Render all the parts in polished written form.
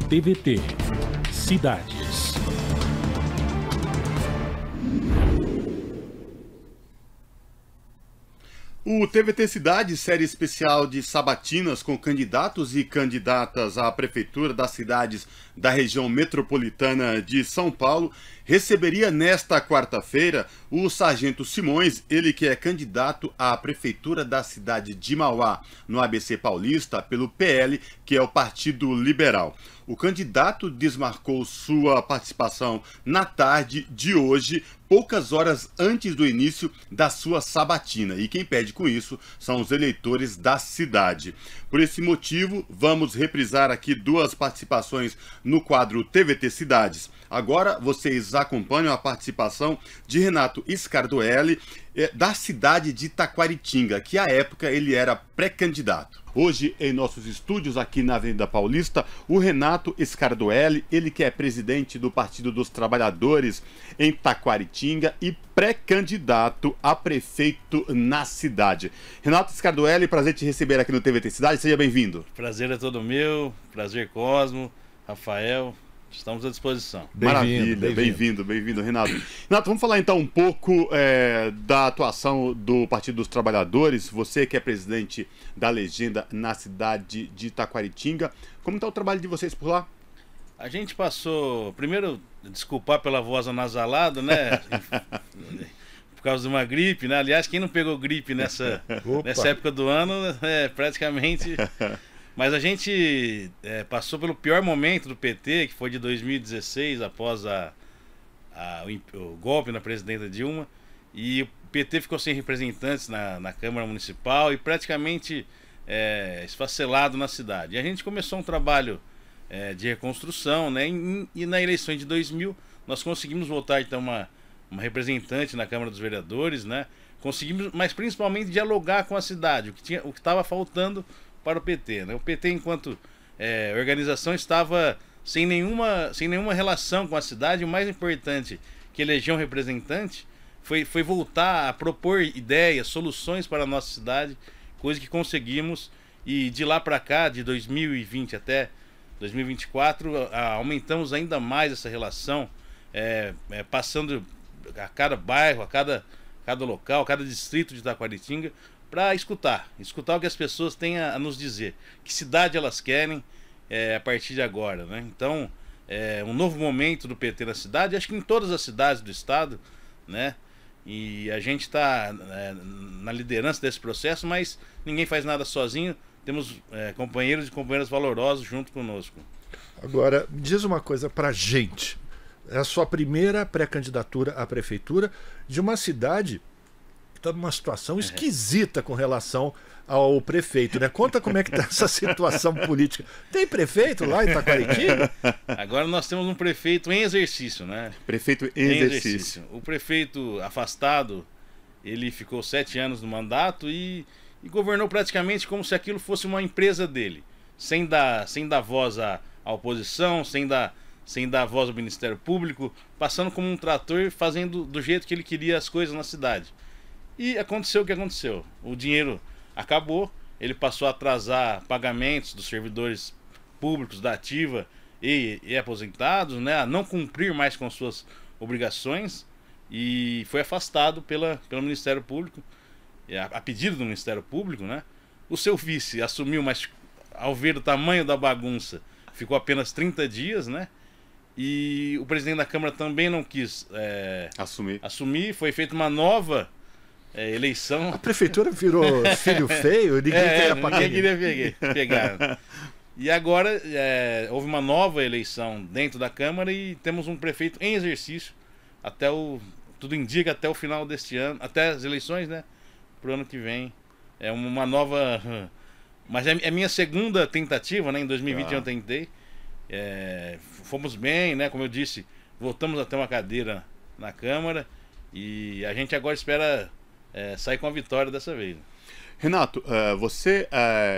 TVT Cidades. O TVT Cidades, série especial de sabatinas com candidatos e candidatas à prefeitura das cidades da região metropolitana de São Paulo, receberia nesta quarta-feira o Sargento Simões, ele que é candidato à prefeitura da cidade de Mauá, no ABC Paulista, pelo PL, que é o Partido Liberal. O candidato desmarcou sua participação na tarde de hoje, poucas horas antes do início da sua sabatina. E quem pede com isso são os eleitores da cidade. Por esse motivo, vamos reprisar aqui duas participações no quadro TVT Cidades. Agora vocês acompanham a participação de Renato Scardoelli, da cidade de Taquaritinga, que à época ele era pré-candidato. Hoje, em nossos estúdios aqui na Avenida Paulista, o Renato Scardoelli, ele que é presidente do Partido dos Trabalhadores em Taquaritinga e pré-candidato a prefeito na cidade. Renato Scardoelli, prazer te receber aqui no TVT Cidade, seja bem-vindo. Prazer é todo meu, prazer Cosmo, Rafael. Estamos à disposição. Maravilha, bem-vindo, Renato. Renato, vamos falar então um pouco da atuação do Partido dos Trabalhadores. Você que é presidente da legenda na cidade de Taquaritinga. Como está o trabalho de vocês por lá? A gente passou, primeiro, desculpar pela voz anasalada, né? Por causa de uma gripe, né? Aliás, quem não pegou gripe nessa época do ano, praticamente... Mas a gente passou pelo pior momento do PT, que foi de 2016, após o golpe na presidenta Dilma, e o PT ficou sem representantes na Câmara Municipal e praticamente esfacelado na cidade. E a gente começou um trabalho de reconstrução, né? E na eleição de 2000 nós conseguimos votar então uma representante na Câmara dos Vereadores, né? Conseguimos, mas principalmente dialogar com a cidade, o que estava faltando para o PT, né? O PT, enquanto organização, estava sem nenhuma relação com a cidade. O mais importante, que eleger um representante, foi voltar a propor ideias, soluções para a nossa cidade, coisa que conseguimos, e de lá para cá, de 2020 até 2024, aumentamos ainda mais essa relação, passando a cada bairro, a cada local, a cada distrito de Taquaritinga, para escutar o que as pessoas têm a nos dizer, que cidade elas querem a partir de agora, né? Então, um novo momento do PT na cidade, acho que em todas as cidades do estado, né? E a gente está na liderança desse processo, mas ninguém faz nada sozinho, temos companheiros e companheiras valorosos junto conosco. Agora, me diz uma coisa pra gente, é a sua primeira pré-candidatura à prefeitura de uma cidade está numa situação esquisita com relação ao prefeito, né? Conta como é que está essa situação política. Tem prefeito lá em Taquaritinga? Agora nós temos um prefeito em exercício, né? Prefeito em exercício. O prefeito afastado, ele ficou 7 anos no mandato e governou praticamente como se aquilo fosse uma empresa dele, sem dar voz à oposição, sem dar voz ao Ministério Público, passando como um trator, fazendo do jeito que ele queria as coisas na cidade. E aconteceu o que aconteceu. O dinheiro acabou, ele passou a atrasar pagamentos dos servidores públicos da ativa e aposentados, né, a não cumprir mais com suas obrigações, e foi afastado pelo Ministério Público, a pedido do Ministério Público, né? O seu vice assumiu, mas ao ver o tamanho da bagunça, ficou apenas 30 dias, né? E o presidente da Câmara também não quis assumir. Foi feita uma nova eleição. A prefeitura virou filho feio, ninguém queria pegar. E agora houve uma nova eleição dentro da Câmara e temos um prefeito em exercício tudo indica até o final deste ano, até as eleições, né? Pro ano que vem. É uma nova... Mas é minha segunda tentativa, né? Em 2020 eu tentei. Fomos bem, né? Como eu disse, voltamos a ter uma cadeira na Câmara e a gente agora espera sair com a vitória dessa vez. Renato, você,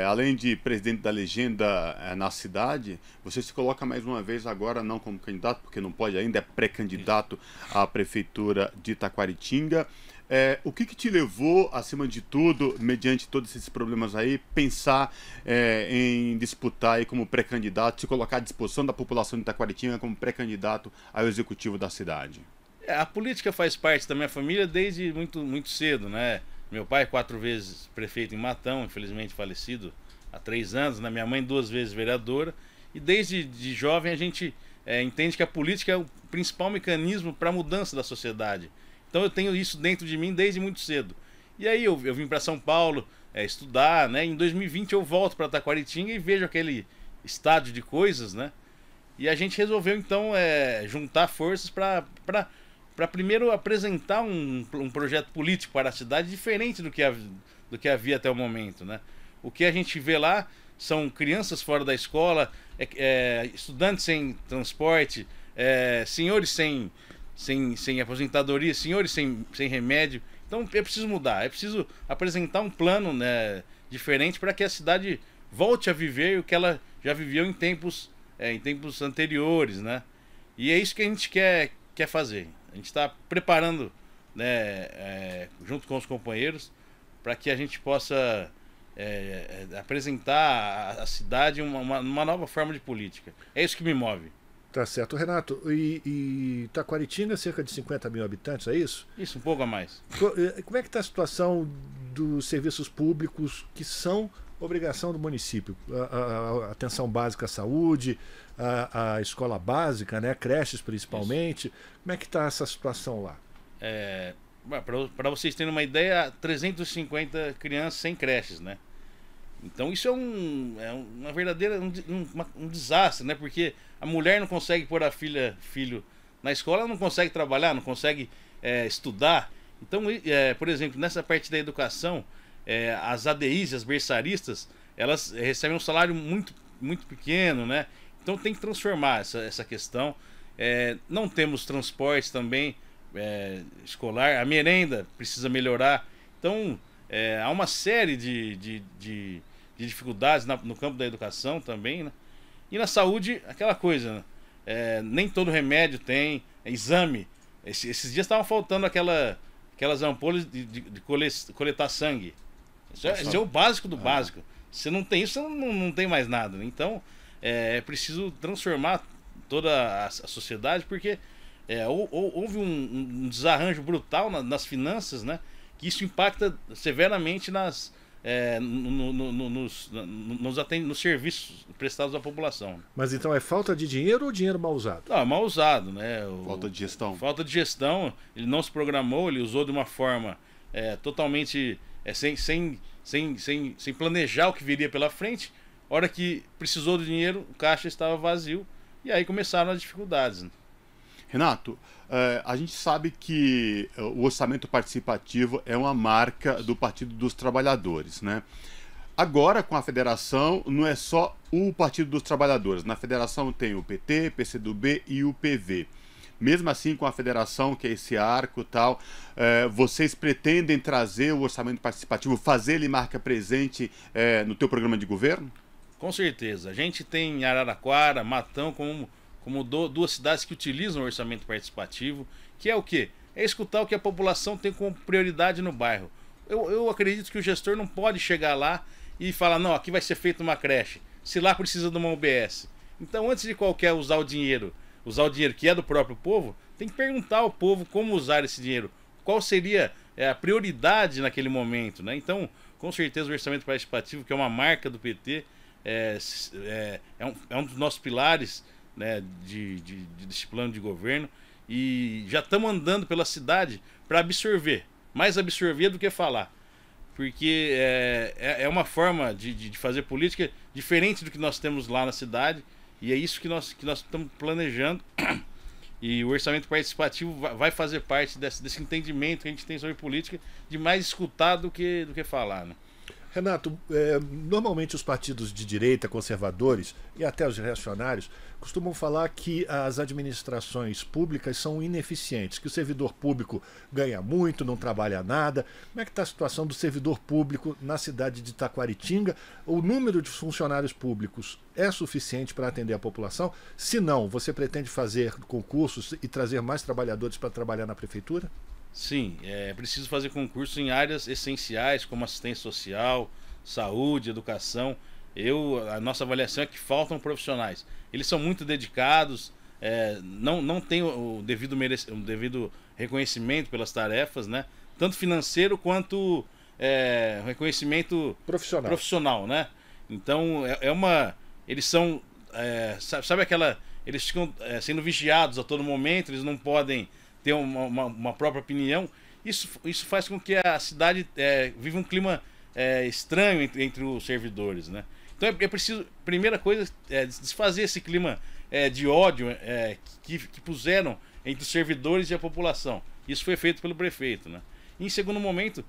além de presidente da legenda na cidade, você se coloca mais uma vez agora não como candidato, porque não pode ainda, é pré-candidato à prefeitura de Taquaritinga. O que te levou, acima de tudo, mediante todos esses problemas aí, pensar em disputar aí como pré-candidato, se colocar à disposição da população de Taquaritinga como pré-candidato ao executivo da cidade? A política faz parte da minha família desde muito cedo, né? Meu pai 4 vezes prefeito em Matão, infelizmente falecido há 3 anos, né? Minha mãe 2 vezes vereadora, e desde de jovem a gente entende que a política é o principal mecanismo para a mudança da sociedade. Então eu tenho isso dentro de mim desde muito cedo. E aí eu vim para São Paulo estudar, né? Em 2020 eu volto para Taquaritinga e vejo aquele estádio de coisas, né? E a gente resolveu então juntar forças para primeiro apresentar um projeto político para a cidade diferente do que havia até o momento, né? O que a gente vê lá são crianças fora da escola, estudantes sem transporte, senhores sem aposentadoria, senhores sem remédio. Então é preciso mudar, é preciso apresentar um plano, né, diferente para que a cidade volte a viver o que ela já viveu em tempos anteriores, né? E é isso que a gente quer fazer. A gente está preparando, né, junto com os companheiros, para que a gente possa apresentar à cidade uma nova forma de política. É isso que me move. Tá certo. Renato, e Taquaritinga, cerca de 50 mil habitantes, é isso? Isso, um pouco a mais. Como é que está a situação dos serviços públicos que são obrigação do município? A atenção básica à saúde, a escola básica, né? Creches principalmente. Isso. Como é que está essa situação lá? Para vocês terem uma ideia, 350 crianças sem creches, né? Então isso é uma verdadeira um desastre, né? Porque a mulher não consegue pôr filho na escola, ela não consegue trabalhar, não consegue estudar. Então, por exemplo, nessa parte da educação, as ADIs, as berçaristas, elas recebem um salário muito pequeno, né? Então tem que transformar essa questão. Não temos transporte também escolar, a merenda precisa melhorar. Então há uma série de dificuldades no campo da educação também, né? E na saúde, aquela coisa, né? Nem todo remédio tem exame. Esses dias estavam faltando aquelas ampolas de coletar sangue. Isso é o básico do básico. Se não tem isso, não tem mais nada, né? Então é preciso transformar toda a sociedade, porque houve um desarranjo brutal nas finanças, né? Que isso impacta severamente nos serviços prestados à população. Mas então é falta de dinheiro ou dinheiro mal usado? Não, é mal usado, né? Falta de gestão. Falta de gestão, ele não se programou, ele usou de uma forma totalmente sem planejar o que viria pela frente. A hora que precisou do dinheiro, o caixa estava vazio, e aí começaram as dificuldades, né? Renato, a gente sabe que o orçamento participativo é uma marca do Partido dos Trabalhadores, né? Agora, com a federação, não é só o Partido dos Trabalhadores. Na federação tem o PT, PCdoB e o PV. Mesmo assim, com a federação, que é esse arco e tal, vocês pretendem trazer o orçamento participativo, fazer ele marca presente no teu programa de governo? Com certeza. A gente tem Araraquara, Matão como 2 cidades que utilizam o orçamento participativo, que é o quê? É escutar o que a população tem como prioridade no bairro. Eu acredito que o gestor não pode chegar lá e falar, não, aqui vai ser feita uma creche, se lá precisa de uma UBS. Então, antes de qualquer usar o dinheiro que é do próprio povo, tem que perguntar ao povo como usar esse dinheiro, qual seria a prioridade naquele momento, né? Então, com certeza o orçamento participativo, que é uma marca do PT, é um dos nossos pilares, né, desse plano de governo, e já estamos andando pela cidade para absorver, mais absorver do que falar, porque é uma forma de fazer política diferente do que nós temos lá na cidade, e é isso que nós estamos planejando, e o orçamento participativo vai fazer parte desse entendimento que a gente tem sobre política, de mais escutar do que falar, né? Renato, normalmente os partidos de direita, conservadores e até os reacionários costumam falar que as administrações públicas são ineficientes, que o servidor público ganha muito, não trabalha nada. Como é que está a situação do servidor público na cidade de Taquaritinga? O número de funcionários públicos é suficiente para atender a população? Se não, você pretende fazer concursos e trazer mais trabalhadores para trabalhar na prefeitura? Sim, é preciso fazer concurso em áreas essenciais como assistência social, saúde, educação. A nossa avaliação é que faltam profissionais. Eles são muito dedicados, não têm o devido reconhecimento pelas tarefas, né? Tanto financeiro quanto reconhecimento profissional, né? Então eles são, sabe aquela, eles ficam sendo vigiados a todo momento, eles não podem ter uma própria opinião. Isso faz com que a cidade viva um clima estranho entre os servidores, né? Então é preciso, primeira coisa, desfazer esse clima de ódio que puseram entre os servidores e a população. Isso foi feito pelo prefeito, né? E, em segundo momento,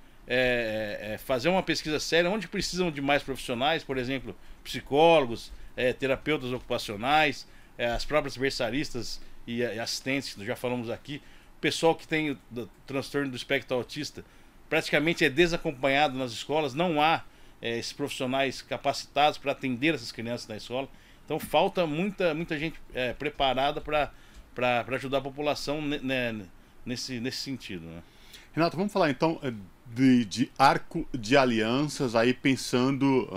fazer uma pesquisa séria onde precisam de mais profissionais, por exemplo, psicólogos, terapeutas ocupacionais, as próprias berçaristas e assistentes, que já falamos aqui. O pessoal que tem o transtorno do espectro autista praticamente é desacompanhado nas escolas, não há esses profissionais capacitados para atender essas crianças na escola. Então falta muita gente preparada para ajudar a população nesse sentido, né? Renato, vamos falar então de arco de alianças, aí pensando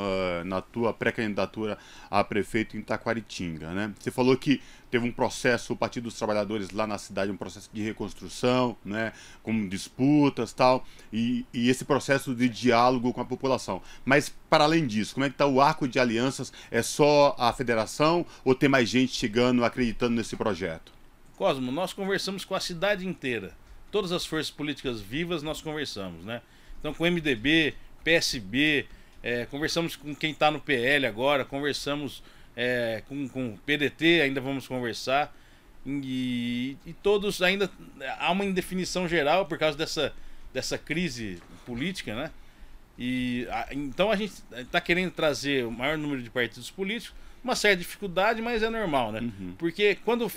na tua pré-candidatura a prefeito em Taquaritinga, né? Você falou que teve um processo, o Partido dos Trabalhadores lá na cidade, um processo de reconstrução, né? Com disputas e tal, e esse processo de diálogo com a população. Mas, para além disso, como é que está o arco de alianças? É só a federação ou tem mais gente chegando, acreditando nesse projeto? Cosmo, nós conversamos com a cidade inteira. Todas as forças políticas vivas nós conversamos, né? Então com MDB, PSB, conversamos com quem está no PL agora, conversamos com PDT, ainda vamos conversar. E todos ainda há uma indefinição geral por causa dessa crise política, né? Então a gente está querendo trazer o maior número de partidos políticos, uma certa dificuldade, mas é normal, né? Uhum. Porque quando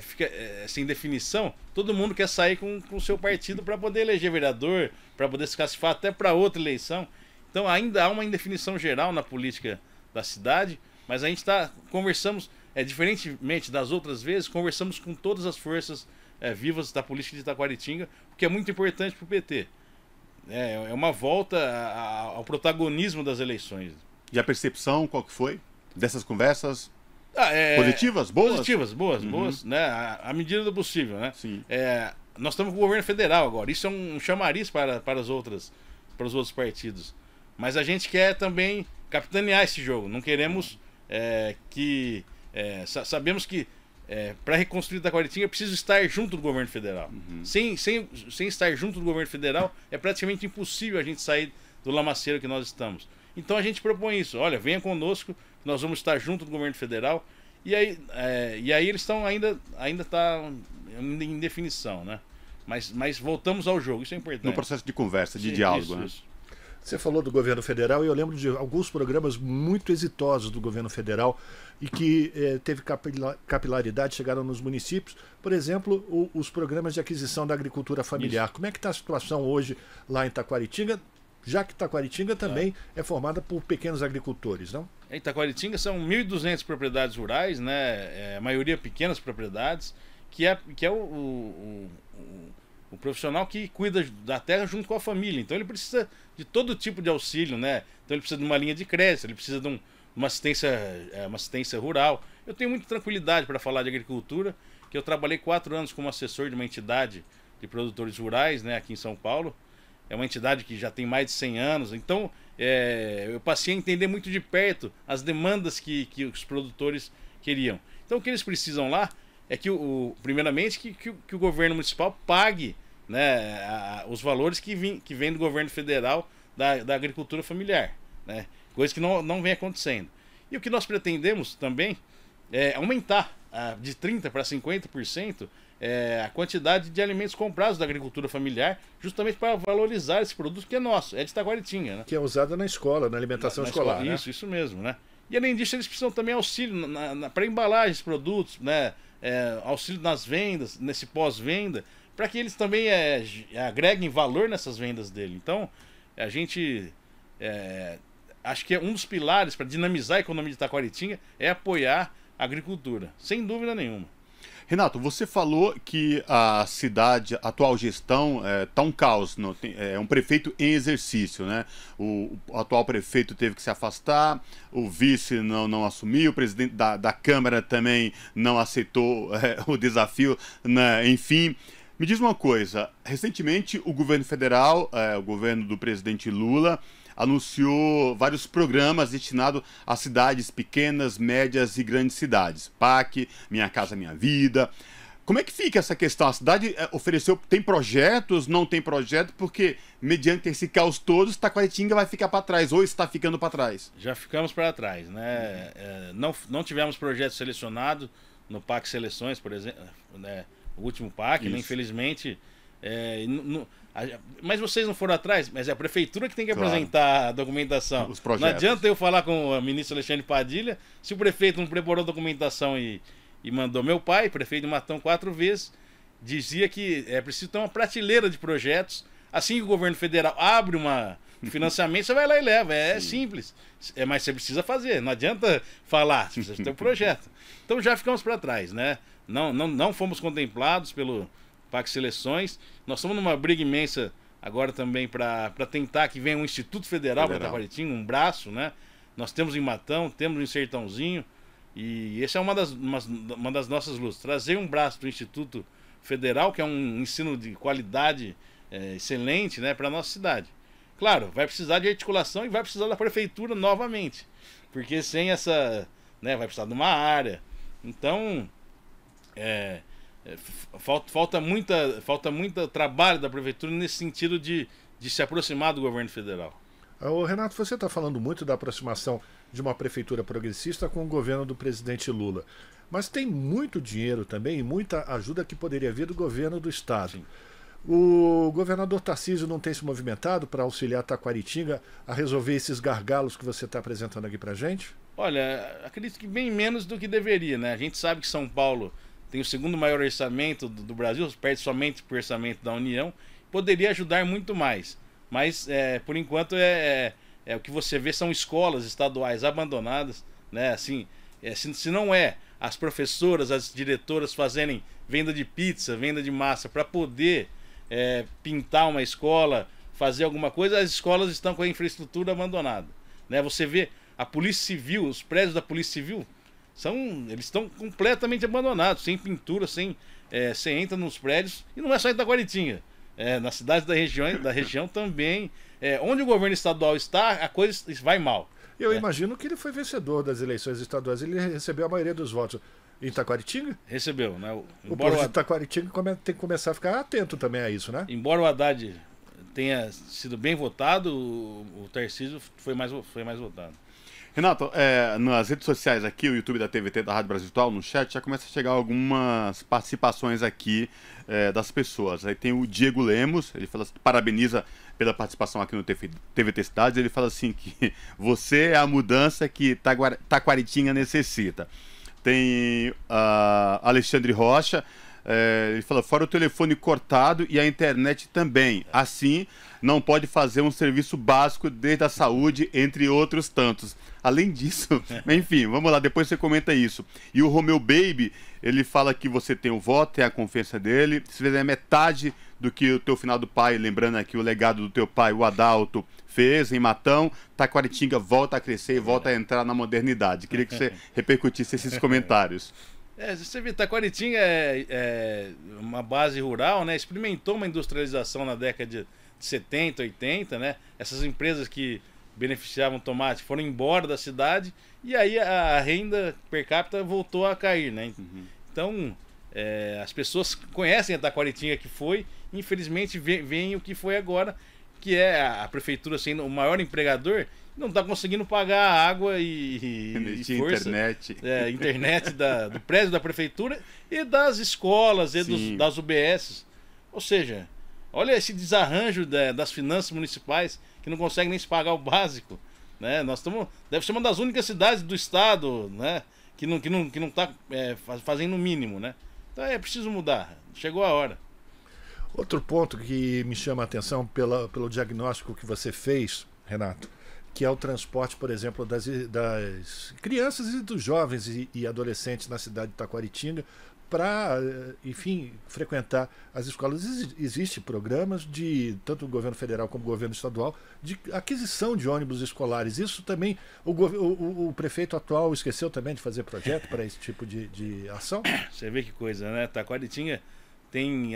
fica sem definição, todo mundo quer sair com o seu partido para poder eleger vereador, para poder se classificar até para outra eleição. Então ainda há uma indefinição geral na política da cidade, mas a gente conversamos, diferentemente das outras vezes, conversamos com todas as forças vivas da política de Taquaritinga, o que é muito importante para o PT. É uma volta ao protagonismo das eleições. E a percepção, qual que foi dessas conversas? Positivas? Boas? Positivas, boas, né? À medida do possível, né? Sim. Nós estamos com o governo federal agora. Isso é um chamariz para os outros partidos. Mas a gente quer também capitanear esse jogo. Não queremos sabemos que para reconstruir Taquaritinga é preciso estar junto do governo federal. Uhum. Sem estar junto do governo federal é praticamente impossível a gente sair do lamaceiro que nós estamos. Então a gente propõe isso. Olha, venha conosco, nós vamos estar junto do governo federal. E aí eles estão ainda está em definição, né? Mas voltamos ao jogo, isso é importante. No processo de conversa, de diálogo, né? Isso. Você falou do governo federal e eu lembro de alguns programas muito exitosos do governo federal e que teve capilaridade, chegaram nos municípios. Por exemplo, os programas de aquisição da agricultura familiar. Isso. Como é que está a situação hoje lá em Taquaritinga? Já que Taquaritinga também é formada por pequenos agricultores, não? Em Taquaritinga são 1.200 propriedades rurais, né? A maioria pequenas propriedades, que é o profissional que cuida da terra junto com a família. Então ele precisa de todo tipo de auxílio, né? Então ele precisa de uma linha de crédito, ele precisa de uma assistência rural. Eu tenho muita tranquilidade para falar de agricultura, que eu trabalhei 4 anos como assessor de uma entidade de produtores rurais, né, aqui em São Paulo. É uma entidade que já tem mais de 100 anos, então eu passei a entender muito de perto as demandas que os produtores queriam. Então o que eles precisam lá é que, primeiramente, que o governo municipal pague, né, os valores que vêm do governo federal da agricultura familiar, né, coisa que não vem acontecendo. E o que nós pretendemos também é aumentar de 30% para 50% a quantidade de alimentos comprados da agricultura familiar, justamente para valorizar esse produto que é nosso, é de Taquaritinga, né? Que é usado na escola, na alimentação escolar, né? Isso mesmo, né? E além disso, eles precisam também auxílio para embalar esses produtos, né? Auxílio nas vendas, nesse pós-venda, para que eles também agreguem valor nessas vendas dele. Então, a gente acho que um dos pilares para dinamizar a economia de Taquaritinga é apoiar a agricultura, sem dúvida nenhuma. Renato, você falou que a cidade, a atual gestão, está um caos, é um prefeito em exercício, né? O atual prefeito teve que se afastar, o vice não assumiu, o presidente da Câmara também não aceitou o desafio, né? Enfim. Me diz uma coisa, recentemente o governo federal, o governo do presidente Lula, anunciou vários programas destinados a cidades pequenas, médias e grandes cidades. PAC, Minha Casa Minha Vida. Como é que fica essa questão? A cidade ofereceu, tem projetos, não tem projeto, porque mediante esse caos todo, Taquaritinga vai ficar para trás, ou está ficando para trás? Já ficamos para trás, né? Não tivemos projeto selecionado no PAC Seleções, por exemplo, né? O último PAC, né? Infelizmente... mas vocês não foram atrás? Mas é a prefeitura que tem que apresentar a documentação. Os projetos. Não adianta eu falar com o ministro Alexandre Padilha se o prefeito não preparou a documentação e mandou. Meu pai, prefeito de Matão 4 vezes, dizia que é preciso ter uma prateleira de projetos. Assim que o governo federal abre um financiamento, você vai lá e leva. É simples. Mas você precisa fazer. Não adianta falar, você precisa ter um projeto. Então já ficamos para trás, né? Não fomos contemplados pelo PAC Seleções. Nós estamos numa briga imensa agora também para tentar que venha um Instituto Federal para Taquaritinga, um braço, né? Nós temos em Matão, temos em Sertãozinho, e essa é uma das nossas lutas. Trazer um braço do Instituto Federal, que é um ensino de qualidade excelente, né, para a nossa cidade. Claro, vai precisar de articulação e vai precisar da prefeitura novamente, porque sem essa, né, vai precisar de uma área. Então, falta muito trabalho da prefeitura nesse sentido de se aproximar do governo federal. Ô, Renato, você está falando muito da aproximação de uma prefeitura progressista com o governo do presidente Lula. Mas tem muito dinheiro também e muita ajuda que poderia vir do governo do estado. Sim. O governador Tarcísio não tem se movimentado para auxiliar Taquaritinga a resolver esses gargalos que você está apresentando aqui para a gente? Olha, acredito que bem menos do que deveria, né? A gente sabe que São Paulo tem o segundo maior orçamento do Brasil, perde somente para o orçamento da União, poderia ajudar muito mais. Mas, por enquanto, o que você vê são escolas estaduais abandonadas, né? Assim, se não as professoras, as diretoras fazerem venda de pizza, venda de massa para poder pintar uma escola, fazer alguma coisa, as escolas estão com a infraestrutura abandonada, né? Você vê a Polícia Civil, os prédios da Polícia Civil, eles estão completamente abandonados, sem pintura, você entra nos prédios, e não é só em Taquaritinga, nas cidades da região também, onde o governo estadual está, a coisa vai mal. Eu imagino que ele foi vencedor das eleições estaduais, ele recebeu a maioria dos votos. Em Taquaritinga? Recebeu, né? O povo de Taquaritinga tem que começar a ficar atento também a isso, né? Embora o Haddad tenha sido bem votado, o Tarcísio foi mais votado. Renato, nas redes sociais aqui, o YouTube da TVT, da Rádio Brasil Atual, no chat, já começa a chegar algumas participações aqui das pessoas. Aí tem o Diego Lemos, ele parabeniza pela participação aqui no TVT Cidades, ele fala assim que você é a mudança que Taquaritinga necessita. Tem Alexandre Rocha, ele fala, fora o telefone cortado e a internet também. Assim, não pode fazer um serviço básico desde a saúde, entre outros tantos. Além disso, enfim, vamos lá, depois você comenta isso. E o Romeu Baby, ele fala que você tem o voto, tem a confiança dele. Se fizer metade do que o teu finado pai, lembrando aqui o legado do teu pai, o Adalto, fez em Matão, Taquaritinga volta a crescer e volta a entrar na modernidade. Queria que você repercutisse esses comentários. Você vê, Taquaritinga é uma base rural, né? Experimentou uma industrialização na década de 70, 80, né? Essas empresas que beneficiavam tomate foram embora da cidade e aí a renda per capita voltou a cair, né? Então, as pessoas conhecem a Taquaritinga que foi, infelizmente veem o que foi agora, que é a prefeitura sendo o maior empregador, não está conseguindo pagar a água e força, internet do prédio da prefeitura e das escolas e das UBS. Ou seja, olha esse desarranjo das finanças municipais que não conseguem nem se pagar o básico, né? Deve ser uma das únicas cidades do estado, né, que não está fazendo o mínimo, né? Então é preciso mudar, chegou a hora. Outro ponto que me chama a atenção pelo diagnóstico que você fez, Renato, que é o transporte, por exemplo, das crianças e dos jovens e adolescentes na cidade de Taquaritinga, para, enfim, frequentar as escolas. Existem programas de tanto o governo federal como o governo estadual de aquisição de ônibus escolares. Isso também o prefeito atual esqueceu também de fazer projeto para esse tipo de ação? Você vê que coisa, né? Taquaritinga tem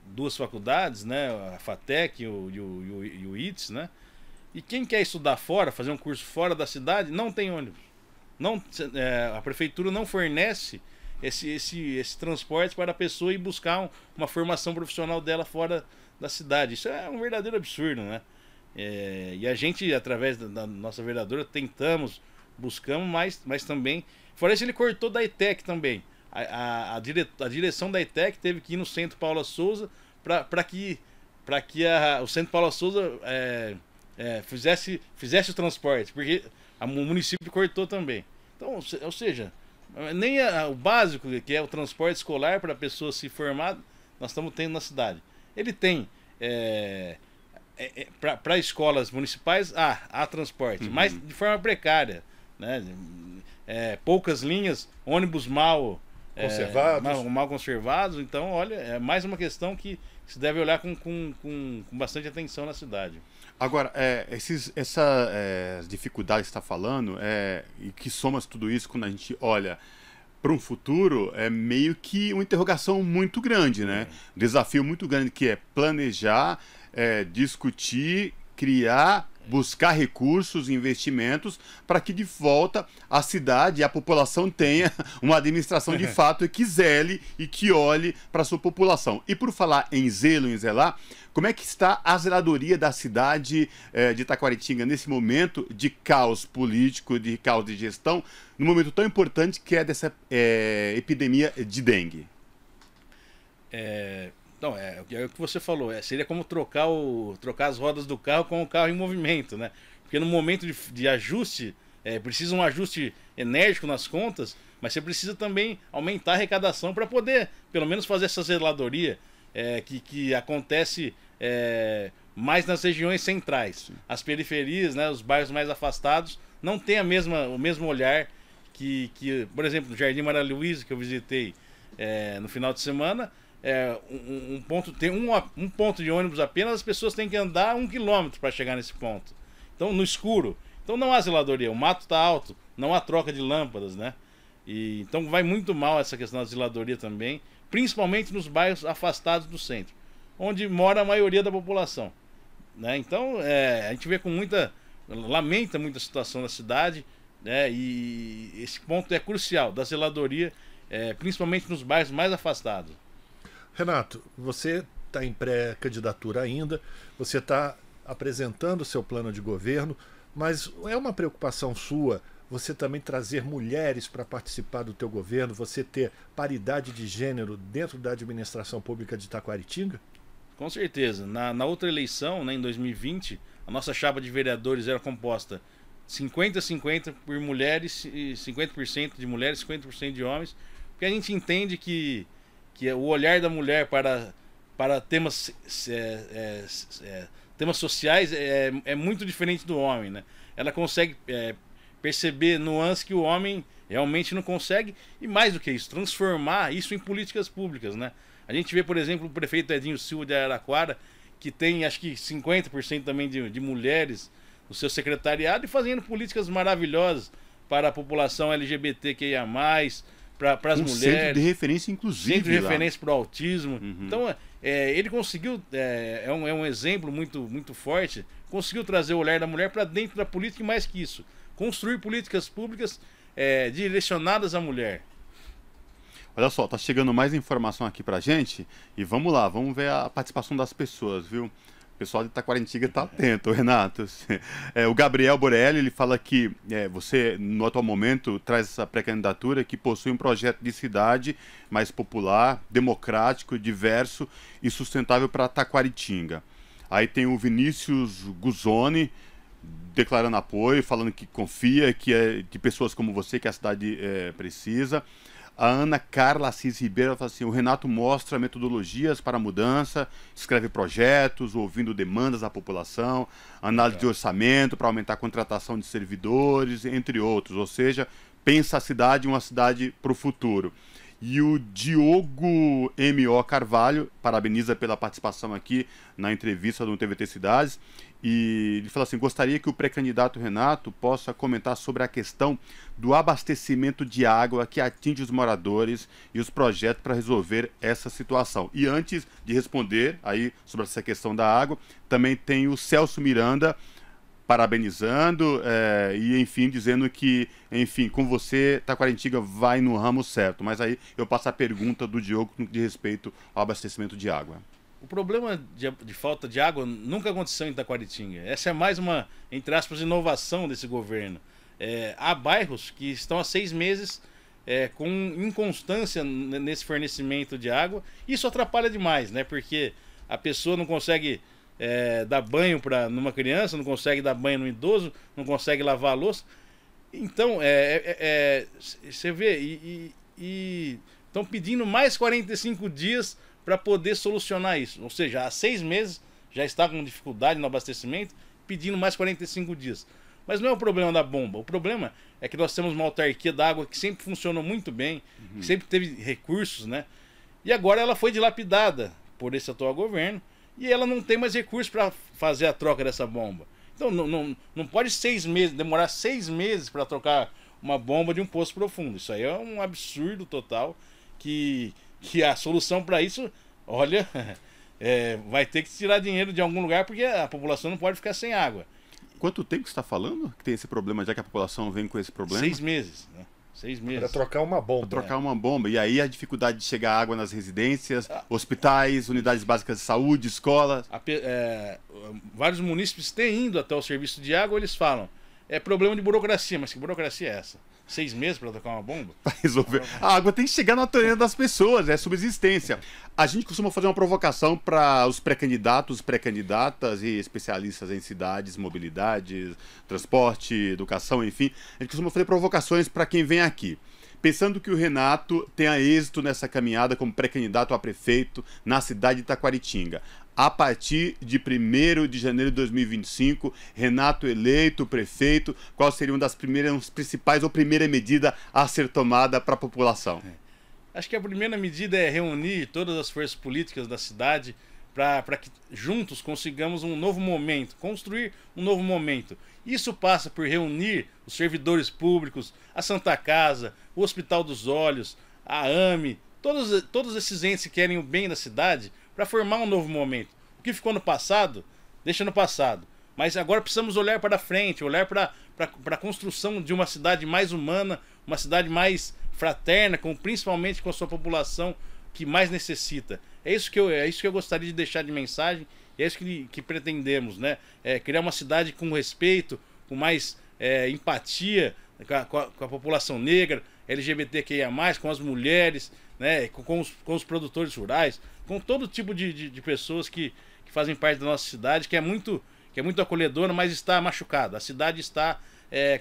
duas faculdades, né? A FATEC e o ITS, né? E quem quer estudar fora, fazer um curso fora da cidade, não tem ônibus. A prefeitura não fornece esse transporte para a pessoa ir buscar uma formação profissional dela fora da cidade. Isso é um verdadeiro absurdo, né? E a gente, através da nossa vereadora, buscamos, mas também... Fora isso, ele cortou da ETEC também. A direção da ETEC teve que ir no Centro Paula Souza para que o Centro Paula Souza fizesse o transporte, porque o município cortou também. Então, ou seja... Nem o básico, que é o transporte escolar para a pessoa se formar, nós estamos tendo na cidade. Ele tem para escolas municipais há transporte, mas de forma precária, né? Poucas linhas, ônibus mal conservados. Então, olha, é mais uma questão que se deve olhar com bastante atenção na cidade. Agora, essas dificuldades que você está falando, e que somas tudo isso quando a gente olha para um futuro, é meio que uma interrogação muito grande, né? Um desafio muito grande que é planejar, discutir, criar, buscar recursos, investimentos, para que de volta a cidade e a população tenha uma administração de fato que zele e que olhe para a sua população. E por falar em zelo, em zelar, como é que está a zeladoria da cidade de Taquaritinga nesse momento de caos político, de caos de gestão, num momento tão importante que é dessa epidemia de dengue? Então, é o que você falou, seria como trocar as rodas do carro com o carro em movimento, né? Porque no momento de ajuste, precisa um ajuste enérgico nas contas, mas você precisa também aumentar a arrecadação para poder, pelo menos, fazer essa zeladoria que acontece mais nas regiões centrais. As periferias, né, os bairros mais afastados, não têm o mesmo olhar que, por exemplo, no Jardim Maria Luísa, que eu visitei no final de semana, tem um ponto de ônibus apenas, as pessoas têm que andar 1 quilômetro para chegar nesse ponto. Então, no escuro. Então não há zeladoria, o mato está alto, não há troca de lâmpadas, né? Então vai muito mal essa questão da zeladoria também, principalmente nos bairros afastados do centro, onde mora a maioria da população, né? Então a gente vê lamenta muito a situação da cidade, né? E esse ponto é crucial, da zeladoria, principalmente nos bairros mais afastados. Renato, você está em pré-candidatura ainda, você está apresentando o seu plano de governo, mas é uma preocupação sua você também trazer mulheres para participar do teu governo, você ter paridade de gênero dentro da administração pública de Taquaritinga? Com certeza. Na outra eleição, né, em 2020, a nossa chapa de vereadores era composta 50-50 por mulheres, e 50% de mulheres, 50% de homens, porque a gente entende que o olhar da mulher para temas sociais é muito diferente do homem, né? Ela consegue perceber nuances que o homem realmente não consegue, e mais do que isso, transformar isso em políticas públicas, né? A gente vê, por exemplo, o prefeito Edinho Silva de Araraquara, que tem acho que 50% também de mulheres no seu secretariado e fazendo políticas maravilhosas para a população LGBTQIA+, para as mulheres. Centro de referência, inclusive. Centro de referência para o autismo. Uhum. Então, ele conseguiu, é um exemplo muito, muito forte, conseguiu trazer o olhar da mulher para dentro da política e mais que isso, construir políticas públicas direcionadas à mulher. Olha só, tá chegando mais informação aqui pra gente e vamos lá, vamos ver a participação das pessoas, viu? O pessoal de Taquaritinga tá atento, Renato. O Gabriel Borelli, ele fala que você, no atual momento, traz essa pré-candidatura que possui um projeto de cidade mais popular, democrático, diverso e sustentável para Taquaritinga. Aí tem o Vinícius Guzoni declarando apoio, falando que confia, que é de pessoas como você que a cidade precisa. A Ana Carla Assis Ribeiro fala assim: o Renato mostra metodologias para a mudança, escreve projetos, ouvindo demandas da população, análise de orçamento para aumentar a contratação de servidores, entre outros. Ou seja, pensa a cidade uma cidade para o futuro. E o Diogo M.O. Carvalho parabeniza pela participação aqui na entrevista do TVT Cidades. E ele fala assim: gostaria que o pré-candidato Renato possa comentar sobre a questão do abastecimento de água que atinge os moradores e os projetos para resolver essa situação. E antes de responder aí sobre essa questão da água, também tem o Celso Miranda parabenizando e, enfim, dizendo que, enfim, com você, Taquaritinga vai no ramo certo. Mas aí eu passo a pergunta do Diogo de respeito ao abastecimento de água. O problema de falta de água nunca aconteceu em Taquaritinga. Essa é mais uma, entre aspas, inovação desse governo. Há bairros que estão há 6 meses com inconstância nesse fornecimento de água. Isso atrapalha demais, né? Porque a pessoa não consegue dar banho numa criança, não consegue dar banho no idoso, não consegue lavar a louça. Então, você vê, e estão pedindo mais 45 dias para poder solucionar isso. Ou seja, há 6 meses já está com dificuldade no abastecimento, pedindo mais 45 dias. Mas não é o problema da bomba. O problema é que nós temos uma autarquia da água que sempre funcionou muito bem, que sempre teve recursos, né? E agora ela foi dilapidada por esse atual governo e ela não tem mais recursos para fazer a troca dessa bomba. Então não pode demorar 6 meses para trocar uma bomba de um poço profundo. Isso aí é um absurdo total, que a solução para isso, olha, vai ter que tirar dinheiro de algum lugar, porque a população não pode ficar sem água. Quanto tempo você está falando que tem esse problema, já que a população vem com esse problema? 6 meses, né? 6 meses. Para trocar uma bomba. Para trocar uma bomba. E aí a dificuldade de chegar água nas residências, hospitais, unidades básicas de saúde, escolas. Vários munícipes têm ido até o serviço de água, eles falam: é problema de burocracia. Mas que burocracia é essa? 6 meses para trocar uma bomba? Para resolver. A água tem que chegar na torneira das pessoas, é subsistência. A gente costuma fazer uma provocação para os pré-candidatos, pré-candidatas e especialistas em cidades, mobilidade, transporte, educação, enfim. A gente costuma fazer provocações para quem vem aqui. Pensando que o Renato tenha êxito nessa caminhada como pré-candidato a prefeito na cidade de Taquaritinga. A partir de 1º de janeiro de 2025, Renato eleito prefeito, qual seria uma das principais ou primeira medida a ser tomada para a população? Acho que a primeira medida é reunir todas as forças políticas da cidade para que juntos consigamos um novo momento, construir um novo momento. Isso passa por reunir os servidores públicos, a Santa Casa, o Hospital dos Olhos, a AME, todos esses entes que querem o bem da cidade, para formar um novo momento. O que ficou no passado, deixa no passado. Mas agora precisamos olhar para frente, olhar para a construção de uma cidade mais humana, uma cidade mais fraterna, principalmente com a sua população que mais necessita. É isso que eu gostaria de deixar de mensagem, é isso que pretendemos, né? Criar uma cidade com respeito, com mais empatia com a população negra, LGBTQIA+, com as mulheres, né? com os produtores rurais, com todo tipo de pessoas que fazem parte da nossa cidade, que é muito acolhedora, mas está machucada. A cidade está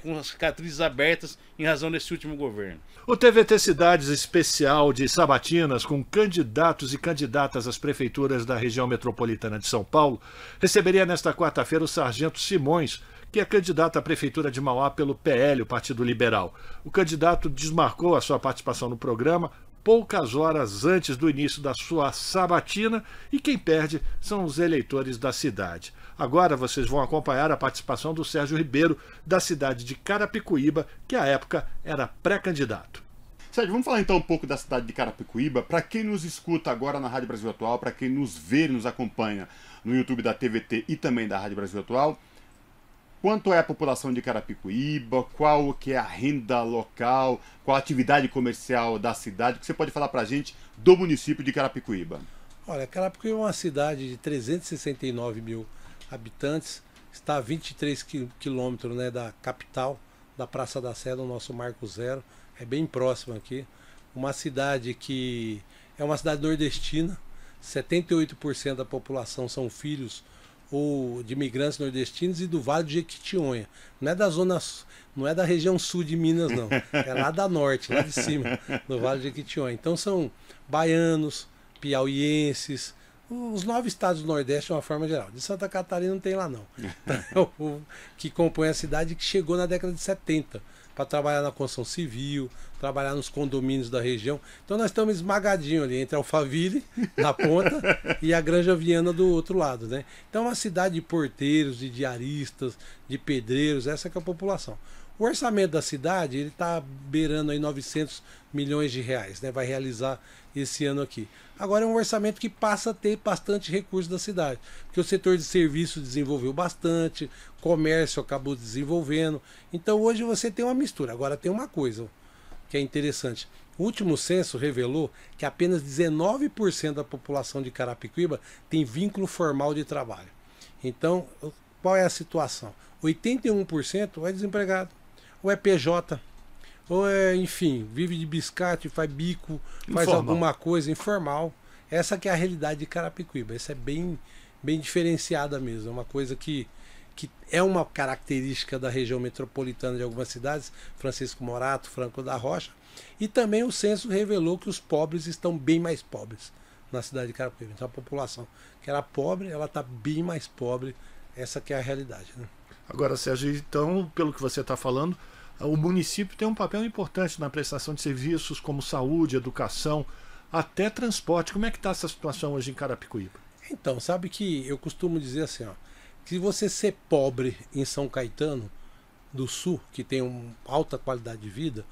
com as cicatrizes abertas em razão desse último governo. O TVT Cidades especial de Sabatinas, com candidatos e candidatas às prefeituras da região metropolitana de São Paulo, receberia nesta quarta-feira o Sargento Simões, que é candidato à prefeitura de Mauá pelo PL, o Partido Liberal. O candidato desmarcou a sua participação no programa poucas horas antes do início da sua sabatina, e quem perde são os eleitores da cidade. Agora vocês vão acompanhar a participação do Sérgio Ribeiro, da cidade de Carapicuíba, que à época era pré-candidato. Sérgio, vamos falar então um pouco da cidade de Carapicuíba. Para quem nos escuta agora na Rádio Brasil Atual, para quem nos vê e nos acompanha no YouTube da TVT e também da Rádio Brasil Atual, quanto é a população de Carapicuíba, qual que é a renda local, qual a atividade comercial da cidade? O que você pode falar para a gente do município de Carapicuíba? Olha, Carapicuíba é uma cidade de 369 mil habitantes, está a 23 quilômetros, né, da capital, da Praça da Sé, do nosso Marco Zero, é bem próximo aqui. Uma cidade que é uma cidade nordestina, 78% da população são filhos ou de imigrantes nordestinos e do Vale do Jequitinhonha. Não é da zona, não é da região sul de Minas, não. É lá da norte, lá de cima, do Vale do Jequitinhonha. Então são baianos, piauienses, os 9 estados do Nordeste de uma forma geral. De Santa Catarina não tem lá, não. É o povo que compõe a cidade, que chegou na década de 70 para trabalhar na construção civil, trabalhar nos condomínios da região. Então nós estamos esmagadinhos ali entre Alphaville, na ponta, e a Granja Viana do outro lado, né? Então é uma cidade de porteiros, de diaristas, de pedreiros, essa que é a população. O orçamento da cidade, ele está beirando aí 900 milhões de reais, né? Vai realizar esse ano aqui. Agora é um orçamento que passa a ter bastante recursos da cidade, porque o setor de serviços desenvolveu bastante, comércio acabou desenvolvendo. Então hoje você tem uma mistura. Agora tem uma coisa que é interessante. O último censo revelou que apenas 19% da população de Carapicuíba tem vínculo formal de trabalho. Então, qual é a situação? 81% ou é desempregado, ou é PJ, ou é, enfim, vive de biscate, faz bico, faz alguma coisa informal. Essa que é a realidade de Carapicuíba. Essa é bem diferenciada mesmo. É uma coisa que é uma característica da região metropolitana de algumas cidades, Francisco Morato, Franco da Rocha. E também o censo revelou que os pobres estão bem mais pobres na cidade de Carapicuíba. Então a população que era pobre, ela está bem mais pobre. Essa que é a realidade, né? Agora, Sérgio, então, pelo que você está falando, o município tem um papel importante na prestação de serviços como saúde, educação, até transporte. Como é que está essa situação hoje em Carapicuíba? Então, sabe que eu costumo dizer assim, ó, que você ser pobre em São Caetano do Sul, que tem uma alta qualidade de vida,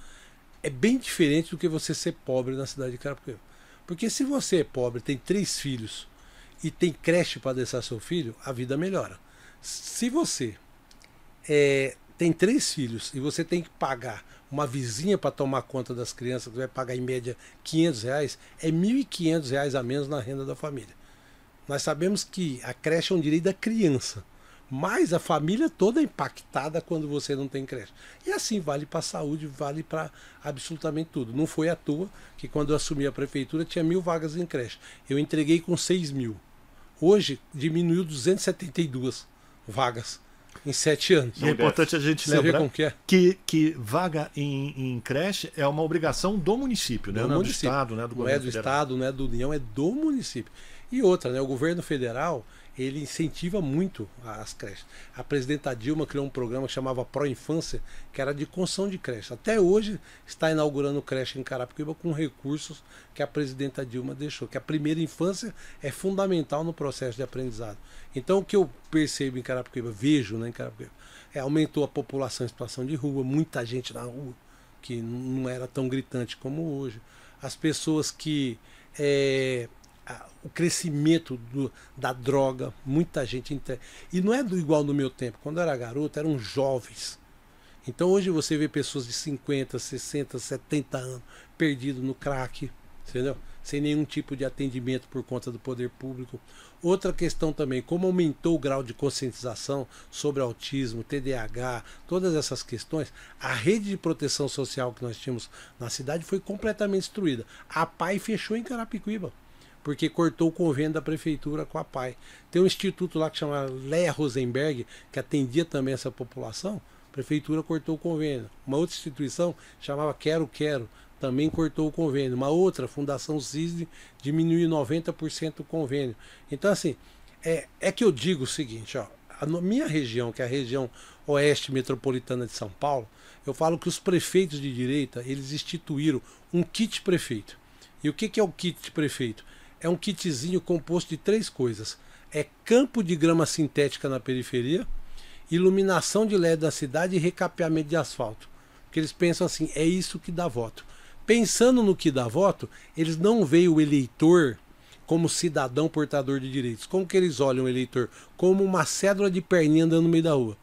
é bem diferente do que você ser pobre na cidade de Carapicuíba. Porque se você é pobre, tem 3 filhos e tem creche para deixar seu filho, a vida melhora. Se você tem 3 filhos e você tem que pagar uma vizinha para tomar conta das crianças, que vai pagar em média R$500, é R$1.500 a menos na renda da família. Nós sabemos que a creche é um direito da criança, mas a família toda é impactada quando você não tem creche. E assim vale para a saúde, vale para absolutamente tudo. Não foi à toa que quando eu assumi a prefeitura tinha 1.000 vagas em creche. Eu entreguei com 6.000. Hoje diminuiu 272 vagas em 7 anos. E é importante a gente lembrar que vaga em creche é uma obrigação do município, né? Não é do Estado, né? Não é do Estado, não é do União, é do município. E outra, né? O governo federal, ele incentiva muito as creches. A presidenta Dilma criou um programa que chamava Pro Infância, que era de construção de creche. Até hoje está inaugurando creche em Carapicuíba com recursos que a presidenta Dilma deixou, que a primeira infância é fundamental no processo de aprendizado. Então o que eu percebo em Carapicuíba, vejo, né, em Carapicuíba, aumentou a população em situação de rua, muita gente na rua, que não era tão gritante como hoje. As pessoas que... o crescimento da droga, muita gente... E não é igual no meu tempo. Quando eu era garoto, eram jovens. Então hoje você vê pessoas de 50, 60, 70 anos perdidos no crack, entendeu? Sem nenhum tipo de atendimento por conta do poder público. Outra questão também, como aumentou o grau de conscientização sobre autismo, TDAH, todas essas questões, a rede de proteção social que nós tínhamos na cidade foi completamente destruída. A PAI fechou em Carapicuíba, porque cortou o convênio da prefeitura com a PAI. Tem um instituto lá que chama Leia Rosenberg, que atendia também essa população, a prefeitura cortou o convênio. Uma outra instituição chamava Quero Quero, também cortou o convênio. Uma outra, Fundação CISD, diminuiu 90% o convênio. Então, assim, é que eu digo o seguinte, ó, a minha região, que é a região oeste metropolitana de São Paulo, eu falo que os prefeitos de direita, eles instituíram um kit prefeito. E o que é o kit prefeito? É um kitzinho composto de 3 coisas. É campo de grama sintética na periferia, iluminação de LED da cidade e recapeamento de asfalto. Porque eles pensam assim, é isso que dá voto. Pensando no que dá voto, eles não veem o eleitor como cidadão portador de direitos. Como que eles olham o eleitor? Como uma cédula de perninha andando no meio da rua.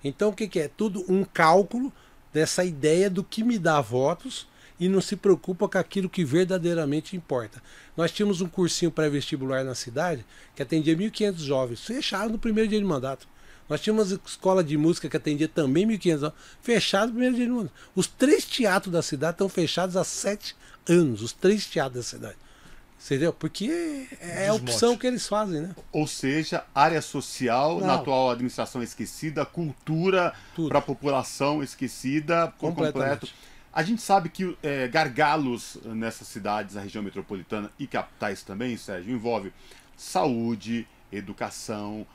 Então o que é? Tudo um cálculo dessa ideia do que me dá votos e não se preocupa com aquilo que verdadeiramente importa. Nós tínhamos um cursinho pré-vestibular na cidade que atendia 1.500 jovens. Fecharam no primeiro dia de mandato. Nós tínhamos uma escola de música que atendia também 1.500 jovens. Fechado no primeiro dia de mandato. Os 3 teatros da cidade estão fechados há 7 anos. Os 3 teatros da cidade. Entendeu? Porque é a opção que eles fazem, né? Ou seja, área social na atual administração esquecida, cultura para a população esquecida por completo. A gente sabe que gargalos nessas cidades, a região metropolitana e capitais também, Sérgio, envolve saúde, educação,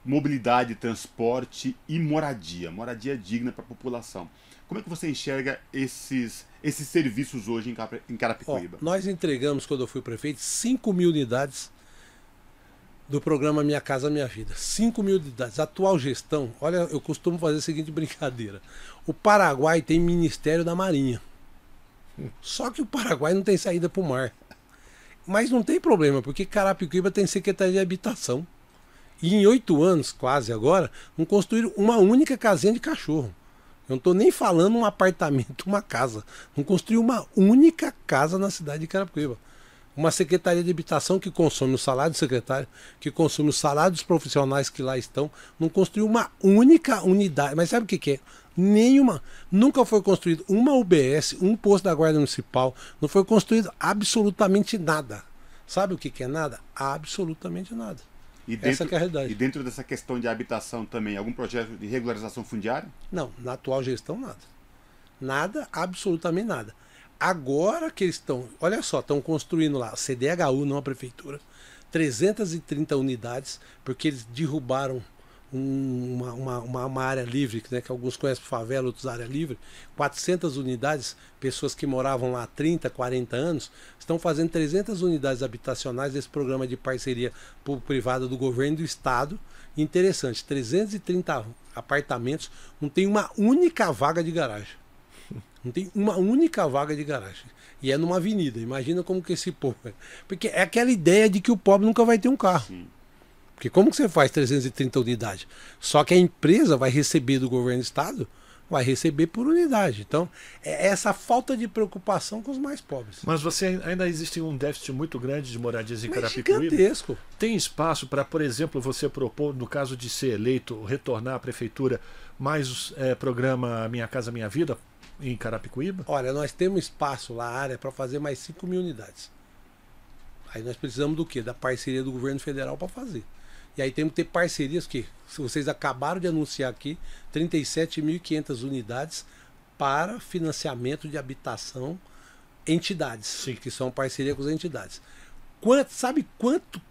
mobilidade, transporte e moradia digna para a população. Como é que você enxerga esses serviços hoje em Carapicuíba? Nós entregamos, quando eu fui prefeito, 5.000 unidades do programa Minha Casa Minha Vida. 5.000 unidades. A atual gestão, olha, eu costumo fazer a seguinte brincadeira. O Paraguai tem Ministério da Marinha. Só que o Paraguai não tem saída para o mar. Mas não tem problema, porque Carapicuíba tem Secretaria de Habitação. E em 8 anos, quase agora, não construíram uma única casinha de cachorro. Eu não estou nem falando um apartamento, uma casa. Não construiu uma única casa na cidade de Carapicuíba. Uma secretaria de habitação que consome o salário do secretário, que consome o salário dos profissionais que lá estão, não construiu uma única unidade. Mas sabe o que é? Nenhuma. Nunca foi construído uma UBS, um posto da Guarda Municipal. Não foi construído absolutamente nada. Sabe o que é nada? Absolutamente nada. Essa que é a realidade. E dentro dessa questão de habitação também, algum projeto de regularização fundiária? Não, na atual gestão nada. Nada, absolutamente nada. Agora que eles estão, olha só, estão construindo lá, CDHU, não a prefeitura, 330 unidades, porque eles derrubaram uma área livre, né, que alguns conhecem favela, outros área livre, 400 unidades, pessoas que moravam lá há 30, 40 anos, estão fazendo 300 unidades habitacionais desse programa de parceria público-privada do governo do estado. Interessante, 330 apartamentos, não tem uma única vaga de garagem. Não tem uma única vaga de garagem. E é numa avenida, imagina como que esse povo é. Porque é aquela ideia de que o pobre nunca vai ter um carro. Sim. Porque como que você faz 330 unidades? Só que a empresa vai receber do governo do estado, vai receber por unidade. Então, é essa falta de preocupação com os mais pobres. Mas você ainda existe um déficit muito grande de moradias em Carapicuíba? Gigantesco. Tem espaço para, por exemplo, você propor, no caso de ser eleito, retornar à prefeitura, mais programa Minha Casa Minha Vida em Carapicuíba? Olha, nós temos espaço lá, área, para fazer mais 5.000 unidades. Aí nós precisamos do quê? Da parceria do governo federal para fazer. E aí temos que ter parcerias que, se vocês acabaram de anunciar aqui, 37.500 unidades para financiamento de habitação entidades. Sim. Que são parceria com as entidades. Sabe quanto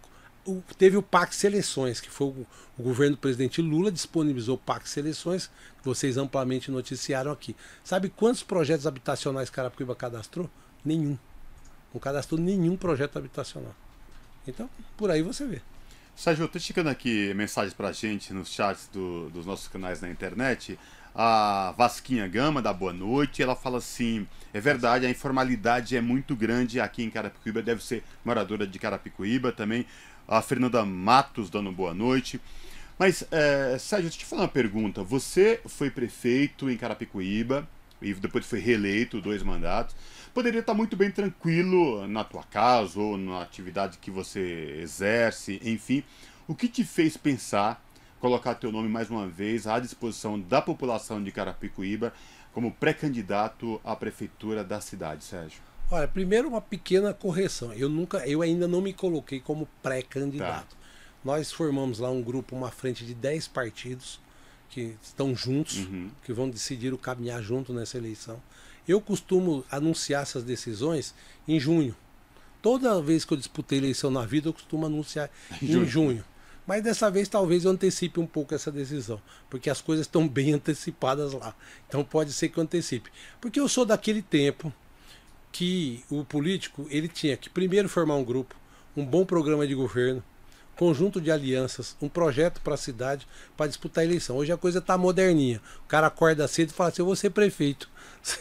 teve o PAC Seleções, que foi o governo do presidente Lula disponibilizou o PAC Seleções, que vocês amplamente noticiaram aqui. Sabe quantos projetos habitacionais Carapicuíba cadastrou? Nenhum. Não cadastrou nenhum projeto habitacional. Então, por aí você vê. Sérgio, eu estou chegando aqui mensagens para a gente nos chats dos nossos canais na internet. A Vasquinha Gama, da Boa Noite, ela fala assim: é verdade, a informalidade é muito grande aqui em Carapicuíba, deve ser moradora de Carapicuíba também. A Fernanda Matos dando boa noite. Mas, Sérgio, deixa eu te falar uma pergunta. Você foi prefeito em Carapicuíba e depois foi reeleito 2 mandatos. Poderia estar muito bem tranquilo na tua casa ou na atividade que você exerce, enfim. O que te fez pensar, colocar teu nome mais uma vez à disposição da população de Carapicuíba como pré-candidato à prefeitura da cidade, Sérgio? Olha, primeiro uma pequena correção. Eu ainda não me coloquei como pré-candidato. Tá. Nós formamos lá um grupo, uma frente de 10 partidos que estão juntos, que vão decidir o caminhar junto nessa eleição. Eu costumo anunciar essas decisões em junho. Toda vez que eu disputei eleição na vida, eu costumo anunciar em junho. Mas dessa vez talvez eu antecipe um pouco essa decisão, porque as coisas estão bem antecipadas lá. Então pode ser que eu antecipe. Porque eu sou daquele tempo que o político ele tinha que primeiro formar um grupo, um bom programa de governo, conjunto de alianças, um projeto para a cidade para disputar a eleição. Hoje a coisa está moderninha. O cara acorda cedo e fala assim: eu vou ser prefeito.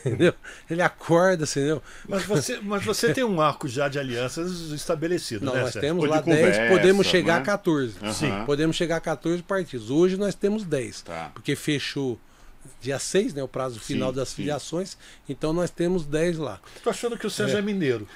Entendeu? Ele acorda, entendeu? Mas você tem um arco já de alianças estabelecido, não, né? Nós temos lá 10, podemos chegar a 14. Sim. Podemos chegar a 14 partidos. Hoje nós temos 10. Tá. Porque fechou dia 6, né, o prazo final das filiações, então nós temos 10 lá. Tô achando que o Sérgio é mineiro.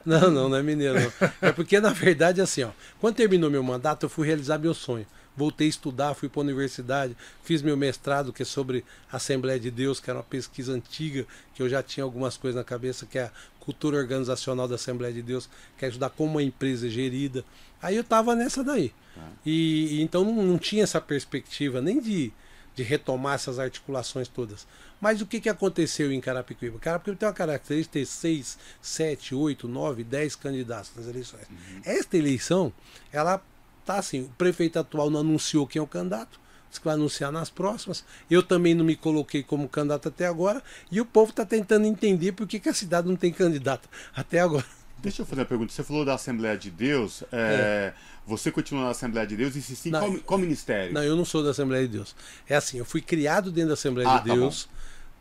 Não é mineiro, não. É porque, na verdade, assim, ó, quando terminou meu mandato, eu fui realizar meu sonho. voltei a estudar, fui para a universidade, fiz meu mestrado, que é sobre a Assembleia de Deus, que era uma pesquisa antiga, que eu já tinha algumas coisas na cabeça, que é a cultura organizacional da Assembleia de Deus, que é ajudar como uma empresa é gerida. Aí eu estava nessa daí. E então não tinha essa perspectiva nem de retomar essas articulações todas. Mas o que aconteceu em Carapicuíba? Carapicuíba tem uma característica de ter 6, 7, 8, 9, 10 candidatos nas eleições. Esta eleição, ela tá assim, o prefeito atual não anunciou quem é o candidato, disse que vai anunciar nas próximas. Eu também não me coloquei como candidato até agora, e o povo está tentando entender por que a cidade não tem candidato até agora. Deixa eu fazer uma pergunta. Você falou da Assembleia de Deus. Você continua na Assembleia de Deus e se sim, qual ministério? Não, eu não sou da Assembleia de Deus. É assim, eu fui criado dentro da Assembleia de Deus,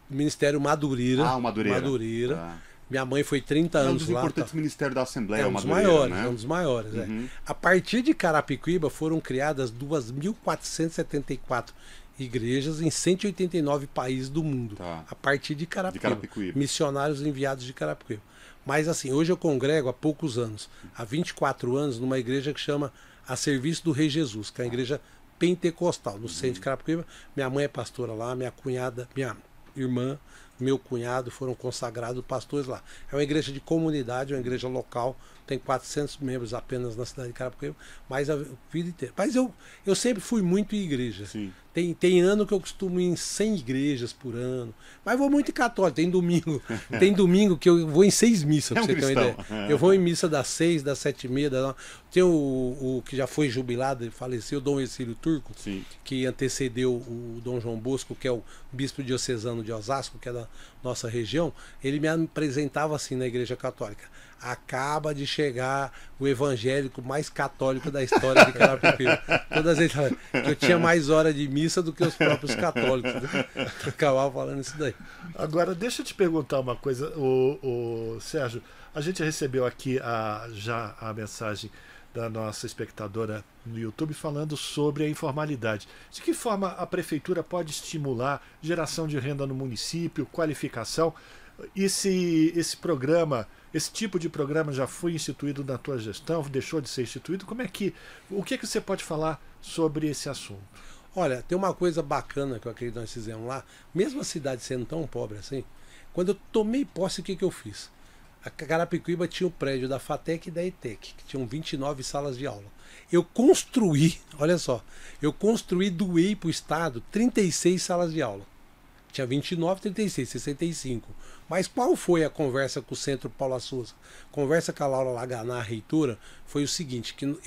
Ministério Madureira. Madureira. Tá. Minha mãe foi 30 anos lá. É um dos importantes ministérios da Assembleia, É um dos maiores. A partir de Carapicuíba foram criadas 2.474 igrejas em 189 países do mundo. Tá. A partir de Carapicuíba. Missionários enviados de Carapicuíba. Mas assim, hoje eu congrego há poucos anos, há 24 anos, numa igreja que chama A Serviço do Rei Jesus, que é a igreja pentecostal, no centro de Carapicuíba. Minha mãe é pastora lá, minha cunhada, minha irmã, meu cunhado foram consagrados pastores lá. É uma igreja de comunidade, uma igreja local, tem 400 membros apenas na cidade de Carapicuíba, mas a vida inteira. Mas eu sempre fui muito em igreja. Sim. Tem ano que eu costumo ir em 100 igrejas por ano, mas vou muito em católico. Tem domingo que eu vou em 6 missas, pra você ter uma ideia. Eu vou em missa das 6, das 7h30, das 9. Tem o que já foi jubilado, ele faleceu, o Dom Ercílio Turco, sim, que antecedeu o Dom João Bosco, que é o bispo diocesano de Osasco, que é da nossa região. Ele me apresentava assim na igreja católica: acaba de chegar o evangélico mais católico da história de Carapicuíba. Todas as vezes eu tinha mais hora de missa do que os próprios católicos. Eu acabava falando isso daí. Agora, deixa eu te perguntar uma coisa, Sérgio. A gente recebeu aqui já a mensagem da nossa espectadora no YouTube falando sobre a informalidade. De que forma a prefeitura pode estimular geração de renda no município, qualificação? E se esse programa, esse tipo de programa já foi instituído na tua gestão, deixou de ser instituído? O que você pode falar sobre esse assunto? Olha, tem uma coisa bacana que eu acredito que nós fizemos lá, mesmo a cidade sendo tão pobre assim, quando eu tomei posse, o que eu fiz? A Carapicuíba tinha o prédio da FATEC e da ETEC, que tinham 29 salas de aula. Eu construí, olha só, doei para o Estado 36 salas de aula. Tinha 29, 36, 65. Mas qual foi a conversa com o Centro Paula Souza? Conversa com a Laura Laganá, a reitora, foi o seguinte, que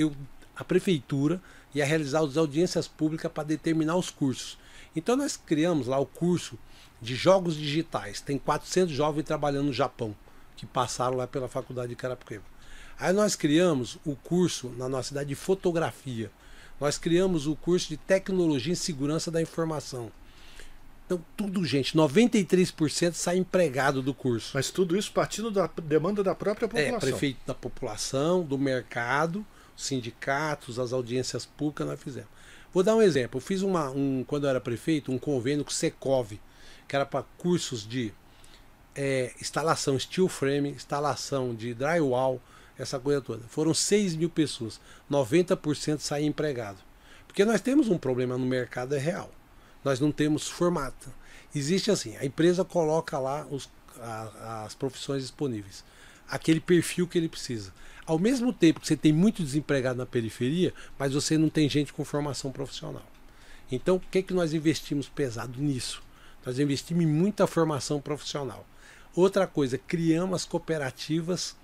a prefeitura ia realizar as audiências públicas para determinar os cursos. Então nós criamos lá o curso de jogos digitais. Tem 400 jovens trabalhando no Japão, que passaram lá pela faculdade de Carapicuíba. Aí nós criamos o curso na nossa cidade de fotografia. Nós criamos o curso de tecnologia e segurança da informação. Então, tudo, gente, 93% sai empregado do curso. Mas tudo isso partindo da demanda da própria população. Prefeito da população, do mercado, sindicatos, as audiências públicas, nós fizemos. Vou dar um exemplo. Eu fiz quando eu era prefeito, um convênio com o Secov, que era para cursos de instalação steel frame, instalação de drywall, essa coisa toda. Foram 6.000 pessoas, 90% saem empregado. Porque nós temos um problema no mercado, é real. Nós não temos formato. Existe assim, a empresa coloca lá as profissões disponíveis, aquele perfil que ele precisa. Ao mesmo tempo que você tem muito desempregado na periferia, mas você não tem gente com formação profissional. Então, o que nós investimos pesado nisso? Nós investimos em muita formação profissional. Outra coisa, criamos as cooperativas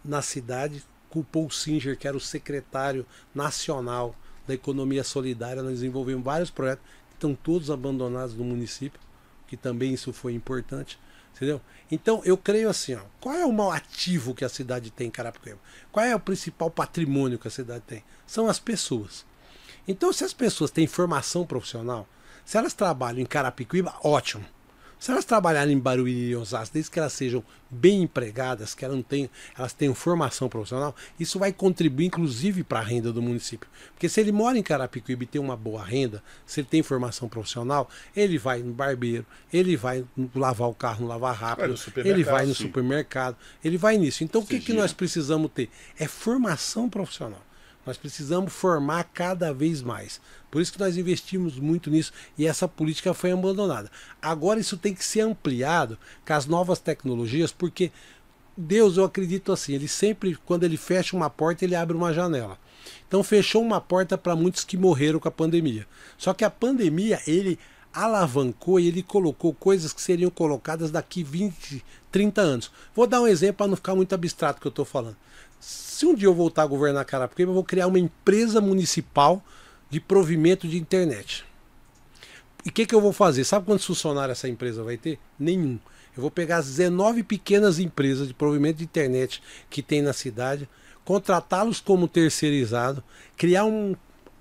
na cidade com o Paul Singer, que era o secretário nacional da economia solidária. Nós desenvolvemos vários projetos que estão todos abandonados no município, que também isso foi importante, entendeu? Então eu creio assim, qual é o maior ativo que a cidade tem em Carapicuíba? Qual é o principal patrimônio que a cidade tem? São as pessoas. Então, se as pessoas têm formação profissional, se elas trabalham em Carapicuíba, ótimo. Se elas trabalharem em Barueri e Osasco, desde que elas sejam bem empregadas, que elas tenham formação profissional, isso vai contribuir inclusive para a renda do município. Porque se ele mora em Carapicuíba e tem uma boa renda, se ele tem formação profissional, ele vai no barbeiro, ele vai lavar o carro no lavar rápido, ele vai no supermercado, ele vai nisso. Então o que nós precisamos ter? É formação profissional. Nós precisamos formar cada vez mais. Por isso que nós investimos muito nisso e essa política foi abandonada. Agora isso tem que ser ampliado com as novas tecnologias, porque Deus, eu acredito assim, ele sempre, quando ele fecha uma porta, ele abre uma janela. Então fechou uma porta para muitos que morreram com a pandemia. Só que a pandemia, ele alavancou e ele colocou coisas que seriam colocadas daqui 20, 30 anos. Vou dar um exemplo para não ficar muito abstrato o que eu estou falando. Se um dia eu voltar a governar Carapicuíba, eu vou criar uma empresa municipal de provimento de internet. E o que eu vou fazer? Sabe quantos funcionários essa empresa vai ter? Nenhum. Eu vou pegar as 19 pequenas empresas de provimento de internet que tem na cidade, contratá-los como terceirizado, criar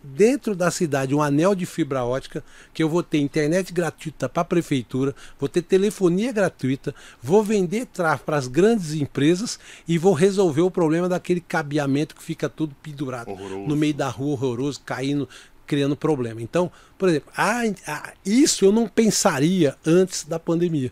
dentro da cidade um anel de fibra ótica, que eu vou ter internet gratuita para a prefeitura, vou ter telefonia gratuita, vou vender tráfego para as grandes empresas e vou resolver o problema daquele cabeamento que fica tudo pendurado no meio da rua, horroroso, caindo, criando problema. Então, por exemplo, isso eu não pensaria antes da pandemia.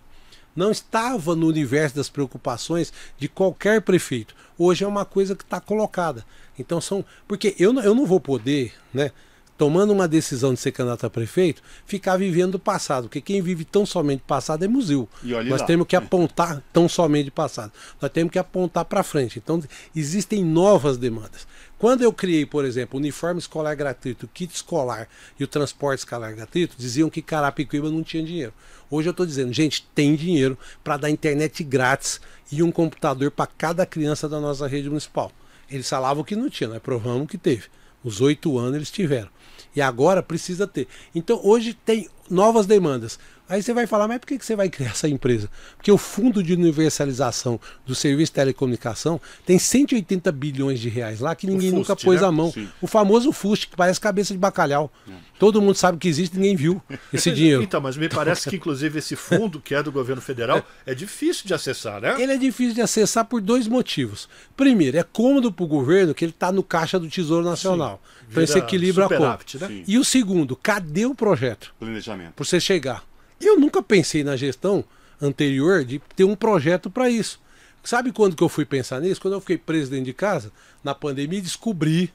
Não estava no universo das preocupações de qualquer prefeito. Hoje é uma coisa que está colocada. Então porque eu não vou poder, né, tomando uma decisão de ser candidato a prefeito, ficar vivendo do passado. Porque quem vive tão somente do passado é museu. Nós temos que apontar tão somente do passado. Nós temos que apontar para frente. Então existem novas demandas. Quando eu criei, por exemplo, o uniforme escolar gratuito, o kit escolar e o transporte escolar gratuito, diziam que Carapicuíba não tinha dinheiro. Hoje eu estou dizendo, gente, tem dinheiro para dar internet grátis e um computador para cada criança da nossa rede municipal. Eles falavam que não tinha, nós provamos que teve. Os 8 anos eles tiveram. E agora precisa ter. Então hoje tem novas demandas. Aí você vai falar, mas por que você vai criar essa empresa? Porque o Fundo de Universalização do Serviço de Telecomunicação tem 180 bilhões de reais lá que ninguém nunca pôs a mão. Sim. O famoso FUST, que parece cabeça de bacalhau. Todo mundo sabe que existe, ninguém viu esse dinheiro. Então, mas me parece que inclusive esse fundo, que é do governo federal, é difícil de acessar, né? Ele é difícil de acessar por 2 motivos. Primeiro, é cômodo para o governo que ele está no caixa do Tesouro Nacional. Sim. Então isso equilibra a conta. Né? E o segundo, cadê o projeto? Planejamento. Para você chegar. Eu nunca pensei na gestão anterior de ter um projeto para isso. Sabe quando que eu fui pensar nisso? Quando eu fiquei preso dentro de casa, na pandemia, descobri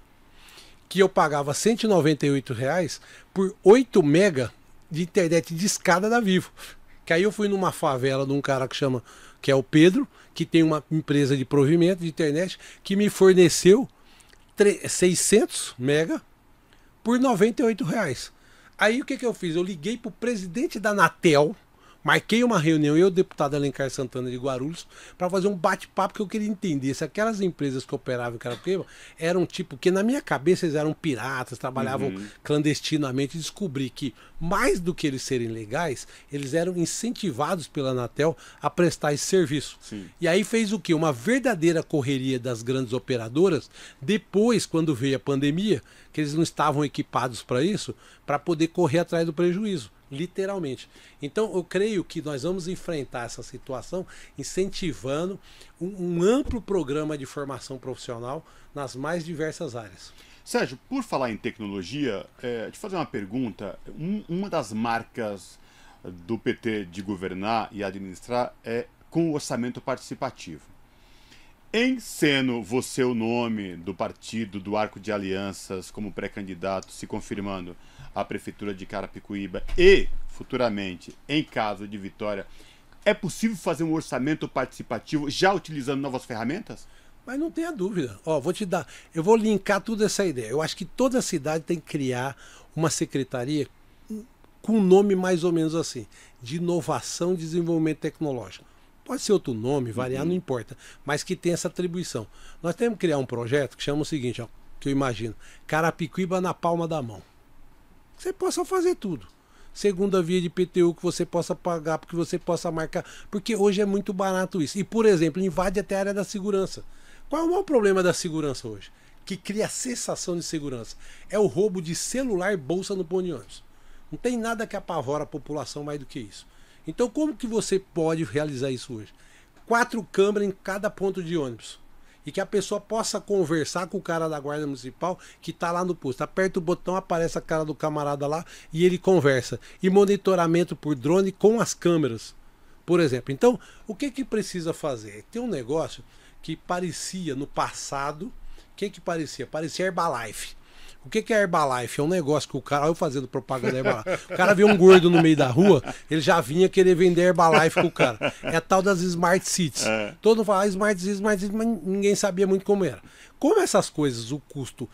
que eu pagava R$ 198 por 8 mega de internet de escada da Vivo. Que aí eu fui numa favela de um cara que é o Pedro, que tem uma empresa de provimento de internet, que me forneceu 600 mega por R$ 98. Aí o que eu fiz? Eu liguei para o presidente da Anatel, marquei uma reunião, eu e o deputado Alencar Santana de Guarulhos, para fazer um bate-papo que eu queria entender se aquelas empresas que operavam em Carapicuíba eram tipo, que na minha cabeça eles eram piratas, trabalhavam clandestinamente, e descobri que mais do que eles serem legais, eles eram incentivados pela Anatel a prestar esse serviço. Sim. E aí fez o quê? Uma verdadeira correria das grandes operadoras, depois, quando veio a pandemia, que eles não estavam equipados para isso, para poder correr atrás do prejuízo. Literalmente. Então eu creio que nós vamos enfrentar essa situação incentivando um amplo programa de formação profissional nas mais diversas áreas. Sérgio, por falar em tecnologia, te fazer uma pergunta. Uma das marcas do PT de governar e administrar é com o orçamento participativo. Em sendo você o nome do partido do Arco de Alianças como pré-candidato, se confirmando à Prefeitura de Carapicuíba e, futuramente, em caso de vitória, é possível fazer um orçamento participativo já utilizando novas ferramentas? Mas não tenha dúvida. Ó, eu vou linkar toda essa ideia. Eu acho que toda cidade tem que criar uma secretaria com um nome mais ou menos assim, de inovação e desenvolvimento tecnológico. Pode ser outro nome, variar, não importa, mas que tenha essa atribuição. Nós temos que criar um projeto que chama o seguinte, ó, que eu imagino, Carapicuíba na palma da mão. Você possa fazer tudo. Segunda via de IPTU que você possa pagar, porque você possa marcar, porque hoje é muito barato isso. E, por exemplo, invade até a área da segurança. Qual é o maior problema da segurança hoje? Que cria sensação de segurança. É o roubo de celular e bolsa no ponto de ônibus. Não tem nada que apavora a população mais do que isso. Então como que você pode realizar isso hoje? 4 câmeras em cada ponto de ônibus. E que a pessoa possa conversar com o cara da Guarda Municipal que está lá no posto. Aperta o botão, aparece a cara do camarada lá e ele conversa. E monitoramento por drone com as câmeras, por exemplo. Então, o que precisa fazer? Tem um negócio que parecia no passado que parecia? Parecia Herbalife. O que é Herbalife? É um negócio que o cara, olha eu fazendo propaganda Herbalife. O cara vê um gordo no meio da rua, ele já vinha querer vender Herbalife com o cara. É a tal das Smart Cities. Todo mundo fala Smart Cities, mas ninguém sabia muito como era. Como essas coisas, o custo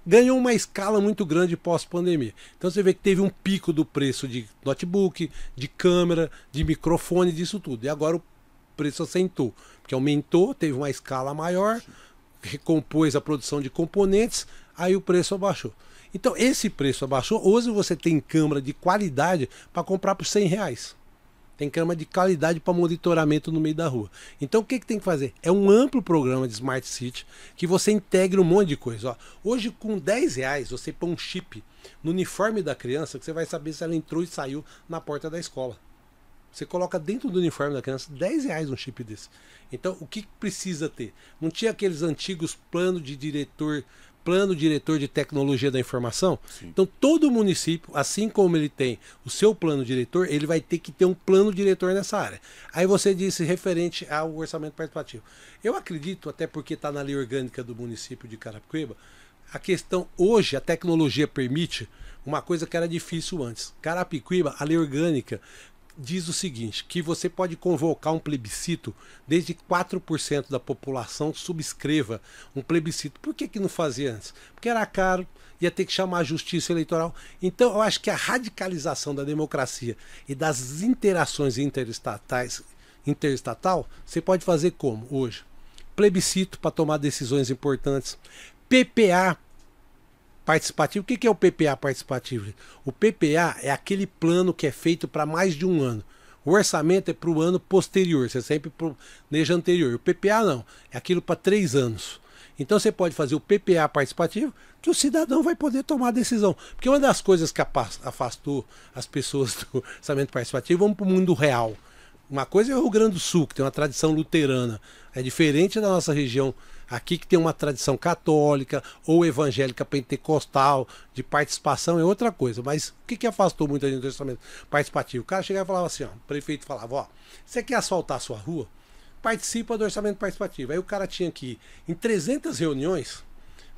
ganhou uma escala muito grande pós-pandemia. Então você vê que teve um pico do preço de notebook, de câmera, de microfone, disso tudo. E agora o preço assentou, porque aumentou, teve uma escala maior, recompôs a produção de componentes, aí o preço abaixou. Então esse preço abaixou. Hoje você tem câmera de qualidade para comprar por R$100. Tem câmera de qualidade para monitoramento no meio da rua. Então o que tem que fazer? É um amplo programa de Smart City que você integra um monte de coisa. Ó, hoje com R$10 você põe um chip no uniforme da criança que você vai saber se ela entrou e saiu na porta da escola. Você coloca dentro do uniforme da criança R$10 um chip desse. Então o que precisa ter? Não tinha aqueles antigos plano diretor de tecnologia da informação? Sim. Então todo município, assim como ele tem o seu plano diretor, ele vai ter que ter um plano diretor nessa área. Aí você disse referente ao orçamento participativo. Eu acredito, até porque está na lei orgânica do município de Carapicuíba, a questão hoje, a tecnologia permite uma coisa que era difícil antes. Carapicuíba, a lei orgânica diz o seguinte, que você pode convocar um plebiscito desde 4% da população subscreva um plebiscito. Por que não fazia antes? Porque era caro, ia ter que chamar a justiça eleitoral. Então eu acho que a radicalização da democracia e das interações interestatal, você pode fazer como hoje? Plebiscito para tomar decisões importantes, PPA participativo. O que é o PPA participativo? O PPA é aquele plano que é feito para mais de um ano. O orçamento é para o ano posterior, você sempre planeja anterior. O PPA não, é aquilo para 3 anos. Então você pode fazer o PPA participativo, que o cidadão vai poder tomar a decisão. Porque uma das coisas que afastou as pessoas do orçamento participativo, vamos para o mundo real. Uma coisa é o Rio Grande do Sul, que tem uma tradição luterana. É diferente da nossa região aqui, que tem uma tradição católica ou evangélica pentecostal, de participação, é outra coisa. Mas o que afastou muita gente do orçamento participativo? O cara chegava e falava assim, ó, o prefeito falava, ó, você quer asfaltar a sua rua? Participa do orçamento participativo. Aí o cara tinha que ir em 300 reuniões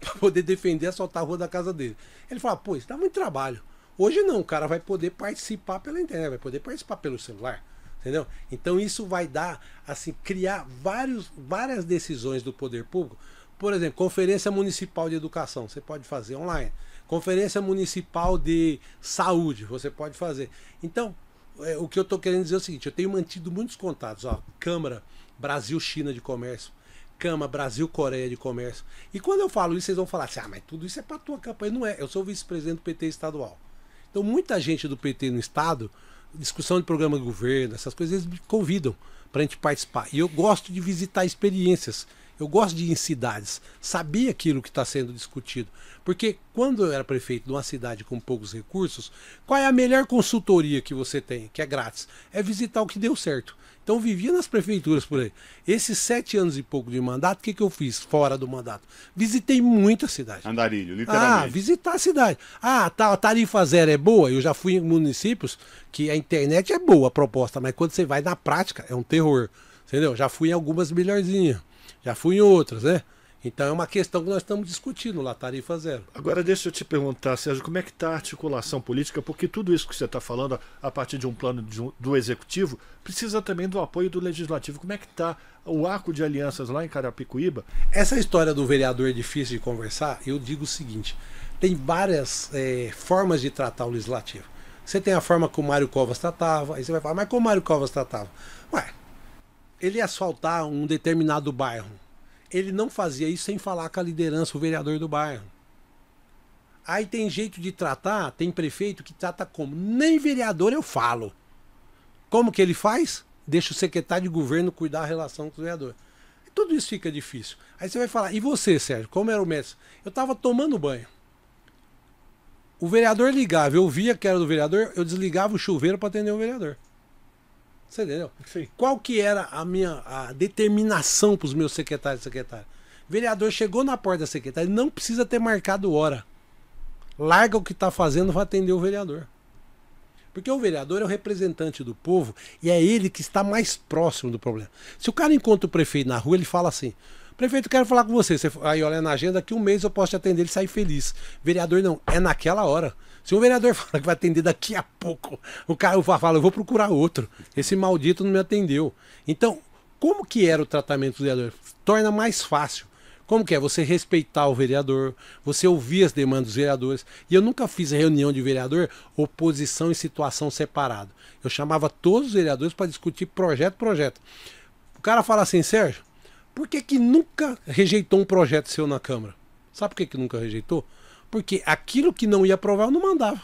para poder defender asfaltar a rua da casa dele. Ele falava, pô, isso dá muito trabalho. Hoje não, o cara vai poder participar pela internet, vai poder participar pelo celular. Entendeu? Então isso vai dar, assim, criar várias decisões do poder público. Por exemplo, conferência municipal de educação, você pode fazer online. Conferência municipal de saúde, você pode fazer. Então, o que eu estou querendo dizer é o seguinte, eu tenho mantido muitos contatos, ó, Câmara Brasil-China de Comércio, Câmara Brasil-Coreia de Comércio. E quando eu falo isso, vocês vão falar assim, ah, mas tudo isso é para a tua campanha. Não é, eu sou vice-presidente do PT estadual. Então muita gente do PT no estado, discussão de programa de governo, essas coisas, eles me convidam para a gente participar. E eu gosto de visitar experiências, eu gosto de ir em cidades, saber aquilo que está sendo discutido. Porque quando eu era prefeito de uma cidade com poucos recursos, qual é a melhor consultoria que você tem, que é grátis? É visitar o que deu certo. Então eu vivia nas prefeituras por aí. Esses 7 anos e pouco de mandato, o que eu fiz fora do mandato? Visitei muita cidade. Andarilho, literalmente. Ah, visitar a cidade. Ah, a tarifa zero é boa? Eu já fui em municípios que a internet é boa, a proposta, mas quando você vai na prática, é um terror. Entendeu? Já fui em algumas melhorzinhas. Já fui em outras, né? Então é uma questão que nós estamos discutindo lá, tarifa zero. Agora deixa eu te perguntar, Sérgio, como é que está a articulação política? Porque tudo isso que você está falando, a partir de um plano do Executivo, precisa também do apoio do Legislativo. Como é que está o arco de alianças lá em Carapicuíba? Essa história do vereador é difícil de conversar, eu digo o seguinte, tem várias formas de tratar o Legislativo. Você tem a forma como o Mário Covas tratava, aí você vai falar, mas como o Mário Covas tratava? Ué, ele ia asfaltar um determinado bairro. Ele não fazia isso sem falar com a liderança, o vereador do bairro. Aí tem jeito de tratar, tem prefeito que trata como? Nem vereador eu falo. Como que ele faz? Deixa o secretário de governo cuidar da relação com o vereador. E tudo isso fica difícil. Aí você vai falar, e você, Sérgio, como era o mestre? Eu estava tomando banho. O vereador ligava, eu via que era do vereador, eu desligava o chuveiro para atender o vereador. Você entendeu? Sim. Qual que era a determinação para os meus secretários e secretárias? O vereador chegou na porta da secretária, não precisa ter marcado hora. Larga o que está fazendo, vai atender o vereador. Porque o vereador é o representante do povo e é ele que está mais próximo do problema. Se o cara encontra o prefeito na rua, ele fala assim, Prefeito, eu quero falar com você. Aí olha na agenda, daqui um mês eu posso te atender, ele sai feliz. Vereador não, é naquela hora. Se um vereador fala que vai atender daqui a pouco, o cara fala, eu vou procurar outro. Esse maldito não me atendeu. Então, como que era o tratamento do vereador? Torna mais fácil. Como que é? Você respeitar o vereador, você ouvir as demandas dos vereadores. E eu nunca fiz reunião de vereador, oposição e situação separado. Eu chamava todos os vereadores para discutir projeto por projeto. O cara fala assim, Sérgio, por que nunca rejeitou um projeto seu na Câmara? Sabe por que nunca rejeitou? Porque aquilo que não ia aprovar eu não mandava.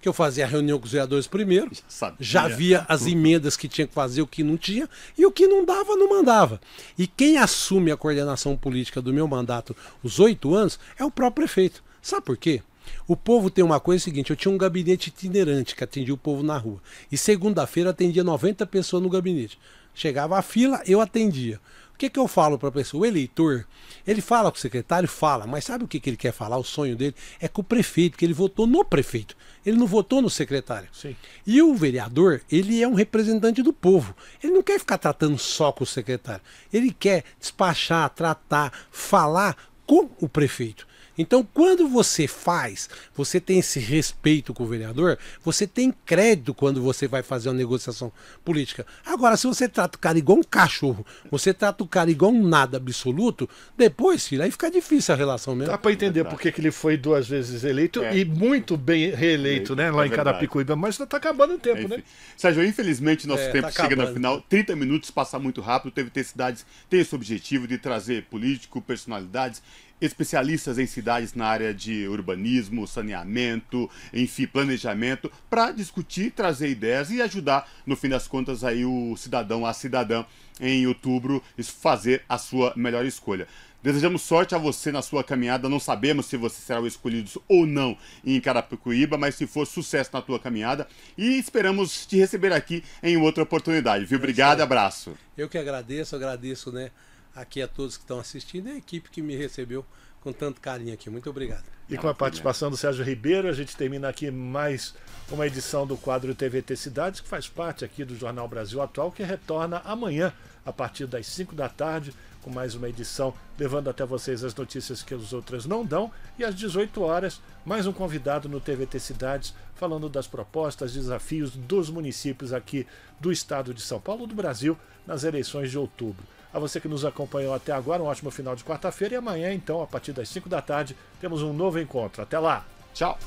Que eu fazia a reunião com os vereadores primeiro, já via as emendas que tinha que fazer, o que não tinha, e o que não dava, não mandava. E quem assume a coordenação política do meu mandato, os 8 anos, é o próprio prefeito. Sabe por quê? O povo tem uma coisa seguinte, eu tinha um gabinete itinerante que atendia o povo na rua. E segunda-feira atendia 90 pessoas no gabinete. Chegava a fila, eu atendia. O que eu falo para a pessoa? O eleitor, ele fala com o secretário? Fala, mas sabe o que ele quer falar? O sonho dele é com o prefeito, que ele votou no prefeito. Ele não votou no secretário. Sim. E o vereador, ele é um representante do povo. Ele não quer ficar tratando só com o secretário. Ele quer despachar, tratar, falar com o prefeito. Então, quando você faz, você tem esse respeito com o vereador, você tem crédito quando você vai fazer uma negociação política. Agora, se você trata o cara igual um cachorro, você trata o cara igual um nada absoluto, depois, filho, aí fica difícil a relação mesmo. Dá para entender por que ele foi 2 vezes eleito e muito bem reeleito, né, lá em Carapicuíba, mas tá acabando o tempo, né? Sérgio, infelizmente nosso tempo chega no final, 30 minutos passa muito rápido, TVT Cidades tem esse objetivo de trazer político, personalidades, especialistas em cidades na área de urbanismo, saneamento, enfim, planejamento, para discutir, trazer ideias e ajudar, no fim das contas, aí o cidadão, a cidadã, em outubro, fazer a sua melhor escolha. Desejamos sorte a você na sua caminhada, não sabemos se você será o escolhido ou não em Carapicuíba, mas se for, sucesso na tua caminhada e esperamos te receber aqui em outra oportunidade, viu? Obrigado e abraço. Eu que agradeço, né? Aqui a todos que estão assistindo e a equipe que me recebeu com tanto carinho aqui. Muito obrigado. E com a participação do Sérgio Ribeiro, a gente termina aqui mais uma edição do quadro TVT Cidades, que faz parte aqui do Jornal Brasil Atual, que retorna amanhã, a partir das 5 da tarde, com mais uma edição, levando até vocês as notícias que as outras não dão. E às 18 horas, mais um convidado no TVT Cidades, falando das propostas, desafios dos municípios aqui do estado de São Paulo, do Brasil, nas eleições de outubro. A você que nos acompanhou até agora, um ótimo final de quarta-feira. E amanhã, então, a partir das 5 da tarde, temos um novo encontro. Até lá. Tchau.